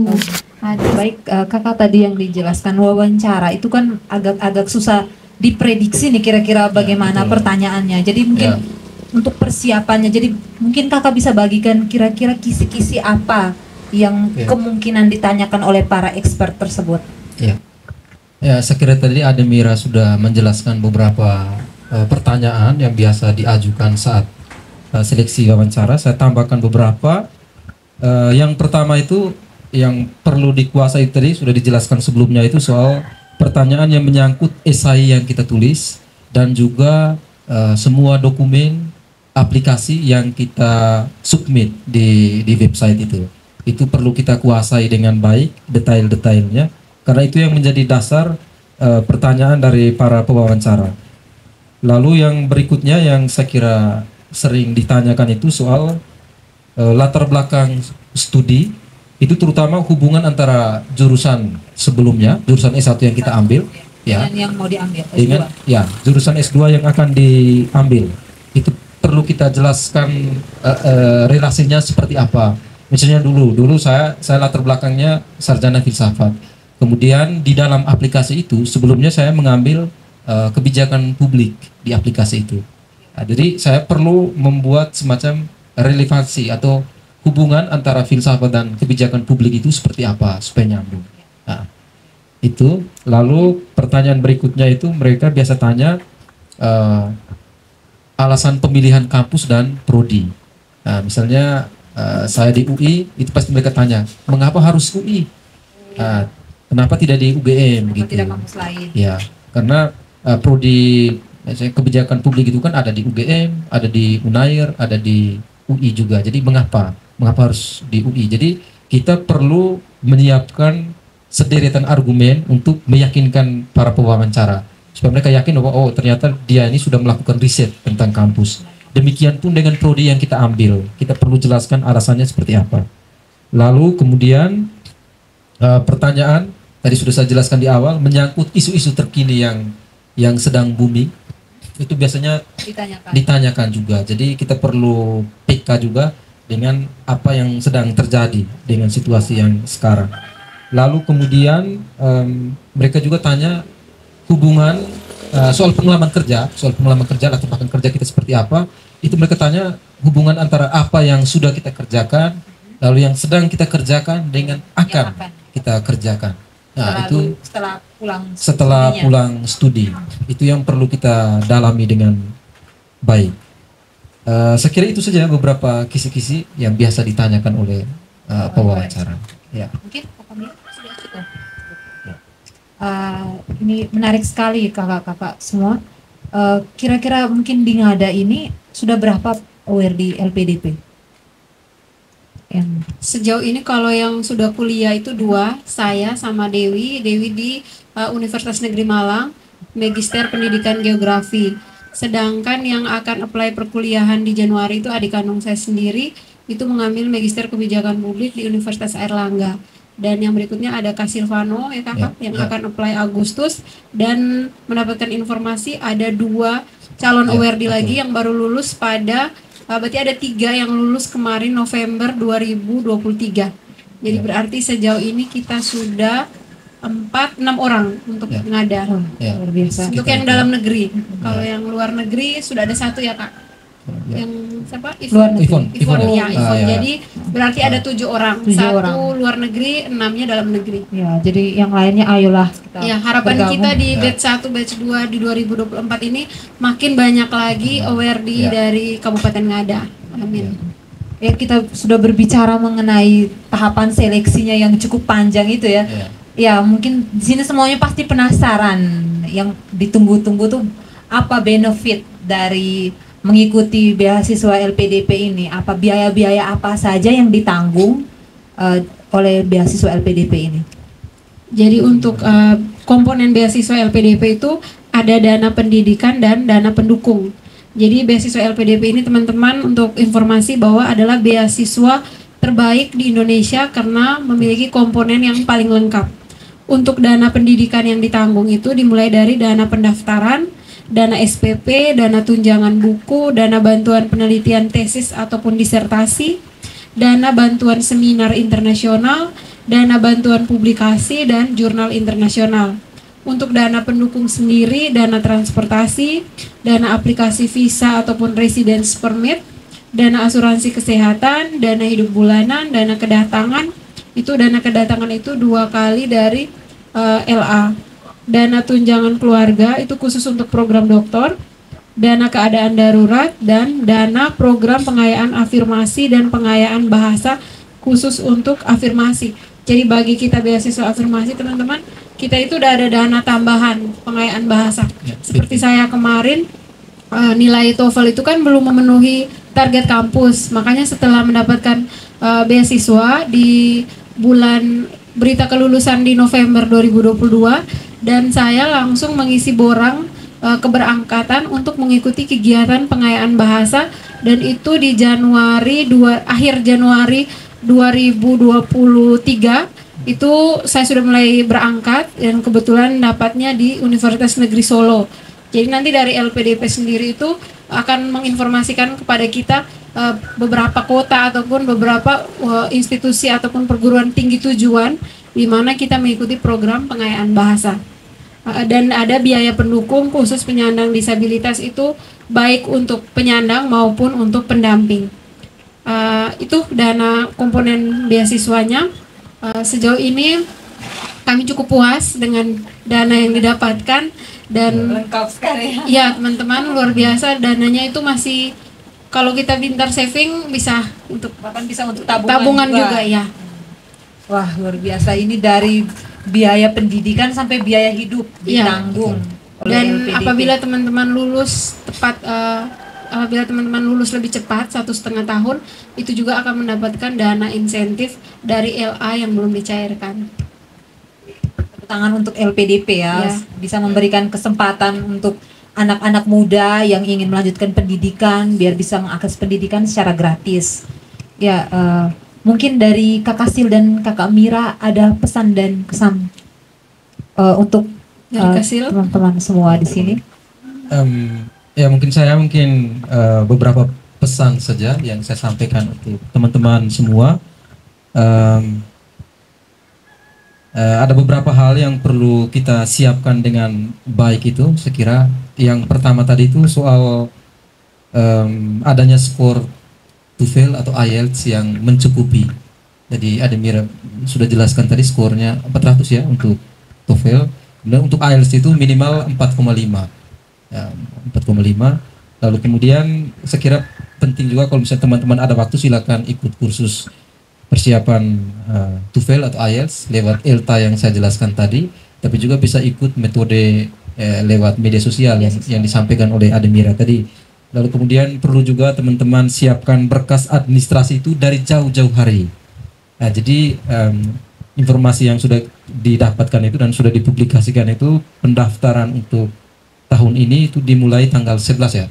Baik, kakak tadi yang dijelaskan wawancara itu kan agak susah diprediksi nih kira-kira bagaimana betul. pertanyaannya. Jadi mungkin untuk persiapannya, jadi mungkin kakak bisa bagikan kira-kira kisi-kisi apa yang kemungkinan ditanyakan oleh para expert tersebut. Ya, saya kira tadi Ademira sudah menjelaskan beberapa pertanyaan yang biasa diajukan saat seleksi wawancara. Saya tambahkan beberapa. Yang pertama itu yang perlu dikuasai tadi sudah dijelaskan sebelumnya, itu soal pertanyaan yang menyangkut esai yang kita tulis dan juga semua dokumen aplikasi yang kita submit di website itu perlu kita kuasai dengan baik detail-detailnya, karena itu yang menjadi dasar pertanyaan dari para pewawancara. Lalu yang berikutnya yang saya kira sering ditanyakan itu soal latar belakang studi, itu terutama hubungan antara jurusan sebelumnya, jurusan S1 yang kita ambil, Dengan yang mau diambil S2. dengan jurusan S2 yang akan diambil. Itu perlu kita jelaskan relasinya seperti apa. Misalnya dulu saya latar belakangnya sarjana filsafat. Kemudian di dalam aplikasi itu sebelumnya saya mengambil kebijakan publik di aplikasi itu. Nah, jadi saya perlu membuat semacam relevansi atau hubungan antara filsafat dan kebijakan publik itu seperti apa supaya nyambung. Nah, itu. Lalu pertanyaan berikutnya itu mereka biasa tanya alasan pemilihan kampus dan prodi. Nah, misalnya saya di UI, itu pasti mereka tanya, mengapa harus UI? Kenapa tidak di UGM gitu? Tidak kampus lain. Ya, karena prodi kebijakan publik itu kan ada di UGM, ada di Unair, ada di UI juga. Jadi mengapa harus di UI? Jadi kita perlu menyiapkan sederetan argumen untuk meyakinkan para pewawancara supaya mereka yakin bahwa ternyata dia ini sudah melakukan riset tentang kampus. Demikian pun dengan prodi yang kita ambil, kita perlu jelaskan alasannya seperti apa. Lalu kemudian pertanyaan tadi sudah saya jelaskan di awal menyangkut isu-isu terkini yang sedang booming, itu biasanya ditanyakan juga. Jadi kita perlu PK juga dengan apa yang sedang terjadi dengan situasi yang sekarang. Lalu kemudian mereka juga tanya hubungan soal pengalaman kerja, latar belakang kerja kita seperti apa. Itu mereka tanya hubungan antara apa yang sudah kita kerjakan, lalu yang sedang kita kerjakan dengan akan kita kerjakan. Nah, itu setelah pulang studi. Itu yang perlu kita dalami dengan baik. Saya kira itu saja beberapa kisi-kisi yang biasa ditanyakan oleh pewawancara. Ya. Mungkin sudah cukup. Ini menarik sekali kakak-kakak semua. Kira-kira mungkin di Ngada ini sudah berapa aware di LPDP? Sejauh ini kalau yang sudah kuliah itu 2, saya sama Dewi di Universitas Negeri Malang, Magister Pendidikan Geografi. Sedangkan yang akan apply perkuliahan di Januari itu adik kandung saya sendiri, itu mengambil Magister Kebijakan Publik di Universitas Airlangga. Dan yang berikutnya ada Kak Silvano ya kakak yang akan apply Agustus, dan mendapatkan informasi ada 2 calon awardee lagi yang baru lulus pada berarti ada 3 yang lulus kemarin November 2023. Jadi berarti sejauh ini kita sudah 6 orang untuk Ngada. Luar biasa. Untuk yang dalam negeri. Kalau yang luar negeri sudah ada 1 ya kak. Yang siapa? Ivon. Jadi berarti ada 7 orang. 1 luar negeri, 6-nya dalam negeri. Ya, jadi yang lainnya ayolah kita. Ya, harapan kita di batch 1, batch 2 di 2024 ini makin banyak lagi awardee dari Kabupaten Ngada. Amin. Ya, kita sudah berbicara mengenai tahapan seleksinya yang cukup panjang itu ya. Ya, mungkin di sini semuanya pasti penasaran. Yang ditunggu-tunggu tuh apa benefit dari mengikuti beasiswa LPDP ini, apa biaya-biaya apa saja yang ditanggung oleh beasiswa LPDP ini? Jadi untuk komponen beasiswa LPDP itu ada dana pendidikan dan dana pendukung. Jadi beasiswa LPDP ini teman-teman untuk informasi bahwa adalah beasiswa terbaik di Indonesia karena memiliki komponen yang paling lengkap. Untuk dana pendidikan yang ditanggung itu dimulai dari dana pendaftaran, dana SPP, dana tunjangan buku, dana bantuan penelitian tesis ataupun disertasi, dana bantuan seminar internasional, dana bantuan publikasi, dan jurnal internasional. Untuk dana pendukung sendiri, dana transportasi, dana aplikasi visa ataupun residence permit, dana asuransi kesehatan, dana hidup bulanan, dana kedatangan. Dana kedatangan itu 2 kali dari LA. Dana tunjangan keluarga itu khusus untuk program doktor, dana keadaan darurat, dan dana program pengayaan afirmasi dan pengayaan bahasa khusus untuk afirmasi. Jadi bagi kita beasiswa afirmasi, teman-teman, kita itu udah ada dana tambahan pengayaan bahasa. Seperti saya kemarin, nilai TOEFL itu kan belum memenuhi target kampus. Makanya setelah mendapatkan beasiswa di bulan berita kelulusan di November 2022, dan saya langsung mengisi borang keberangkatan untuk mengikuti kegiatan pengayaan bahasa, dan itu di akhir Januari 2023 itu saya sudah mulai berangkat, dan kebetulan dapatnya di Universitas Negeri Solo. Jadi nanti dari LPDP sendiri itu akan menginformasikan kepada kita beberapa kota ataupun beberapa institusi ataupun perguruan tinggi tujuan di mana kita mengikuti program pengayaan bahasa. Dan ada biaya pendukung khusus penyandang disabilitas itu baik untuk penyandang maupun untuk pendamping. Itu dana komponen beasiswanya. Sejauh ini kami cukup puas dengan dana yang didapatkan, dan Lengkap sekali. ya teman-teman, luar biasa. Dananya itu masih, kalau kita pintar saving bisa untuk Bahkan bisa untuk tabungan juga ya. Wah, luar biasa, ini dari biaya pendidikan sampai biaya hidup ditanggung oleh Dan LPDP. apabila teman-teman lulus lebih cepat 1,5 tahun, itu juga akan mendapatkan dana insentif dari LA yang belum dicairkan. Tepuk tangan untuk LPDP ya, Ya. bisa memberikan kesempatan untuk anak-anak muda yang ingin melanjutkan pendidikan biar bisa mengakses pendidikan secara gratis. Ya, mungkin dari Kakak Sil dan Kakak Mira ada pesan dan kesan untuk Dari Kak Sil? teman-teman semua di sini. Ya mungkin beberapa pesan saja yang saya sampaikan untuk teman-teman semua. Ada beberapa hal yang perlu kita siapkan dengan baik itu. Saya kira yang pertama tadi itu soal adanya skor TOEFL atau IELTS yang mencukupi. Jadi Ademira sudah jelaskan tadi skornya 400 ya untuk TOEFL. Dan untuk IELTS itu minimal 4,5. Ya, 4,5. Lalu kemudian saya kira penting juga kalau misalnya teman-teman ada waktu silakan ikut kursus persiapan TOEFL atau IELTS lewat ELTA yang saya jelaskan tadi, tapi juga bisa ikut metode lewat media sosial yang disampaikan oleh Ademira tadi. Lalu kemudian perlu juga teman-teman siapkan berkas administrasi itu dari jauh-jauh hari. Nah, jadi informasi yang sudah didapatkan itu dan sudah dipublikasikan itu, pendaftaran untuk tahun ini itu dimulai tanggal 11 ya.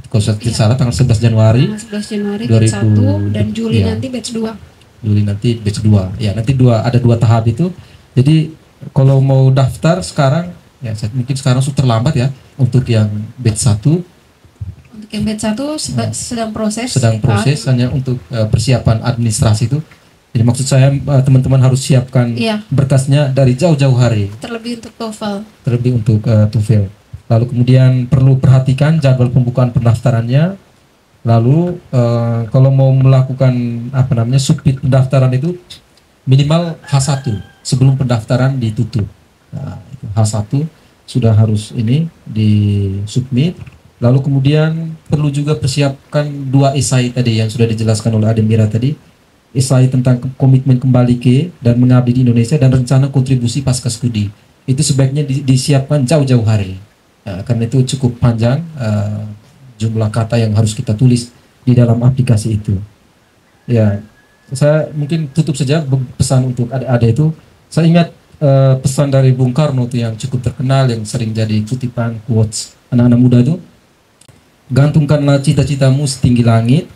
Kalau saya tidak salah tanggal 11 Januari. Tanggal 11 Januari batch 1 dan Juli ya. nanti batch 2. Juli nanti batch 2. Ya, nanti ada 2 tahap itu. Jadi kalau mau daftar sekarang ya mungkin sekarang sudah terlambat ya untuk yang batch 1. Untuk yang batch 1 sedang proses. Hanya untuk persiapan administrasi itu. Jadi maksud saya teman-teman harus siapkan berkasnya dari jauh-jauh hari. Terlebih untuk TOEFL. Terlebih untuk TOEFL. Lalu kemudian perlu perhatikan jadwal pembukaan pendaftarannya. Lalu kalau mau melakukan submit pendaftaran itu minimal H1 sebelum pendaftaran ditutup. Nah, H1 sudah harus di submit. Lalu kemudian perlu juga persiapkan 2 esai tadi yang sudah dijelaskan oleh Ademira tadi. Esai tentang komitmen kembali ke dan mengabdi di Indonesia dan rencana kontribusi pasca studi. Itu sebaiknya disiapkan jauh-jauh hari. Karena itu cukup panjang jumlah kata yang harus kita tulis di dalam aplikasi itu. Ya, saya mungkin tutup saja pesan untuk adik-adik itu. Saya ingat pesan dari Bung Karno itu yang cukup terkenal, yang sering jadi kutipan quotes anak-anak muda itu. Gantungkanlah cita-citamu setinggi langit,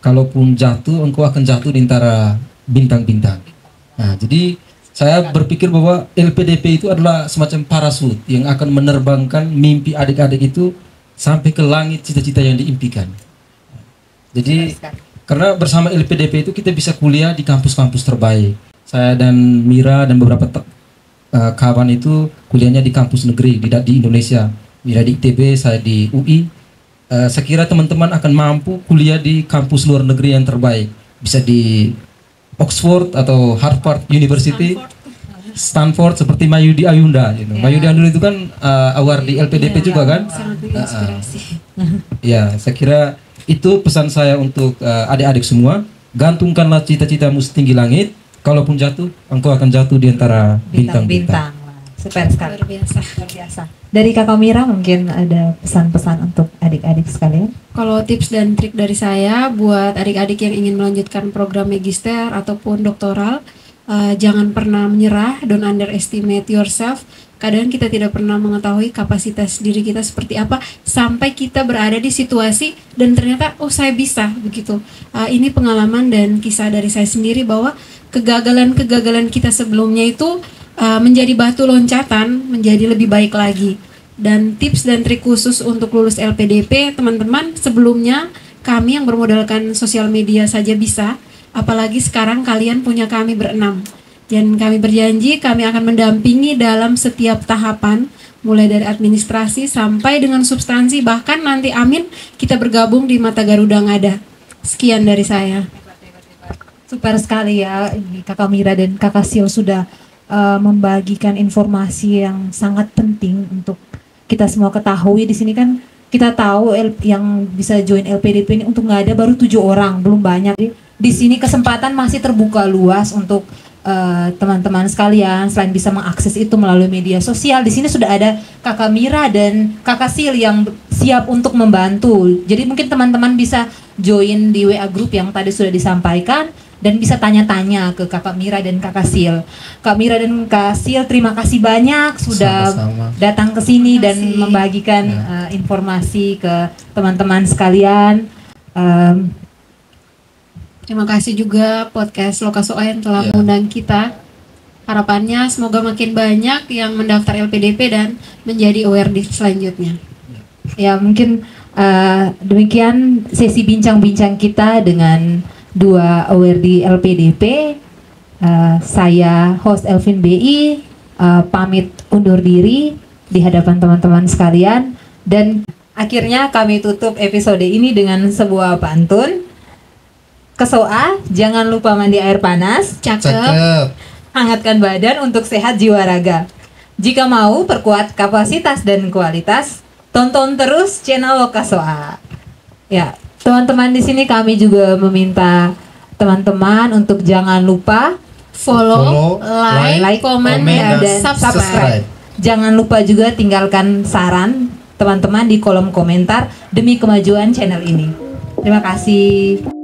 kalaupun jatuh engkau akan jatuh di antara bintang-bintang. Nah, jadi saya berpikir bahwa LPDP itu adalah semacam parasut yang akan menerbangkan mimpi adik-adik itu sampai ke langit cita-cita yang diimpikan. Jadi Karena bersama LPDP itu kita bisa kuliah di kampus-kampus terbaik. Saya dan Mira dan beberapa kawan itu kuliahnya di kampus negeri di Indonesia. Mira di ITB, saya di UI. Saya kira teman-teman akan mampu kuliah di kampus luar negeri yang terbaik. Bisa di Oxford atau Harvard University, Stanford seperti Mayudi Ayunda. Mayudi Ayunda itu kan award di LPDP juga kan. Sangat menginspirasi. Ya, saya kira itu pesan saya untuk adik-adik semua. Gantungkanlah cita-citamu setinggi langit. Kalaupun jatuh, engkau akan jatuh di antara bintang-bintang. Super sekali. Luar biasa. Luar biasa. Dari Kakak Mira mungkin ada pesan-pesan untuk adik-adik sekalian. Kalau tips dan trik dari saya buat adik-adik yang ingin melanjutkan program magister ataupun doktoral, jangan pernah menyerah, don't underestimate yourself. Kadang kita tidak pernah mengetahui kapasitas diri kita seperti apa sampai kita berada di situasi dan ternyata oh saya bisa begitu. Ini pengalaman dan kisah dari saya sendiri bahwa kegagalan-kegagalan kita sebelumnya itu menjadi batu loncatan menjadi lebih baik lagi. Dan tips dan trik khusus untuk lulus LPDP, teman-teman, sebelumnya kami yang bermodalkan sosial media saja bisa, apalagi sekarang kalian punya kami berenam. Dan kami berjanji kami akan mendampingi dalam setiap tahapan, mulai dari administrasi sampai dengan substansi, bahkan nanti amin kita bergabung di Mata Garuda Ngada. Sekian dari saya. Super sekali ya, Kakak Mira dan Kakak Sil sudah membagikan informasi yang sangat penting untuk kita semua ketahui. Di sini kan kita tahu yang bisa join LPDP ini untuk nggak ada baru 7 orang, belum banyak. Di sini kesempatan masih terbuka luas untuk teman-teman sekalian. Selain bisa mengakses itu melalui media sosial, di sini sudah ada Kakak Mira dan Kakak Sil yang siap untuk membantu. Jadi mungkin teman-teman bisa join di WA group yang tadi sudah disampaikan dan bisa tanya-tanya ke Kakak Mira dan Kakak Sil. Kak Mira dan Kak Sil, terima kasih banyak sudah datang ke sini dan membagikan informasi ke teman-teman sekalian. Terima kasih juga podcast Lokasoa yang telah mengundang kita. Harapannya semoga makin banyak yang mendaftar LPDP dan menjadi aware di selanjutnya. Ya mungkin demikian sesi bincang-bincang kita dengan dua aware di LPDP. Saya host Elvin BI pamit undur diri di hadapan teman-teman sekalian, dan akhirnya kami tutup episode ini dengan sebuah pantun. Kesoa, jangan lupa mandi air panas. Cakep. Hangatkan badan untuk sehat jiwa raga. Jika mau perkuat kapasitas dan kualitas, tonton terus channel Lokasoa. Ya, teman-teman di sini kami juga meminta teman-teman untuk jangan lupa follow, like, comment, dan subscribe. Jangan lupa juga tinggalkan saran teman-teman di kolom komentar demi kemajuan channel ini. Terima kasih.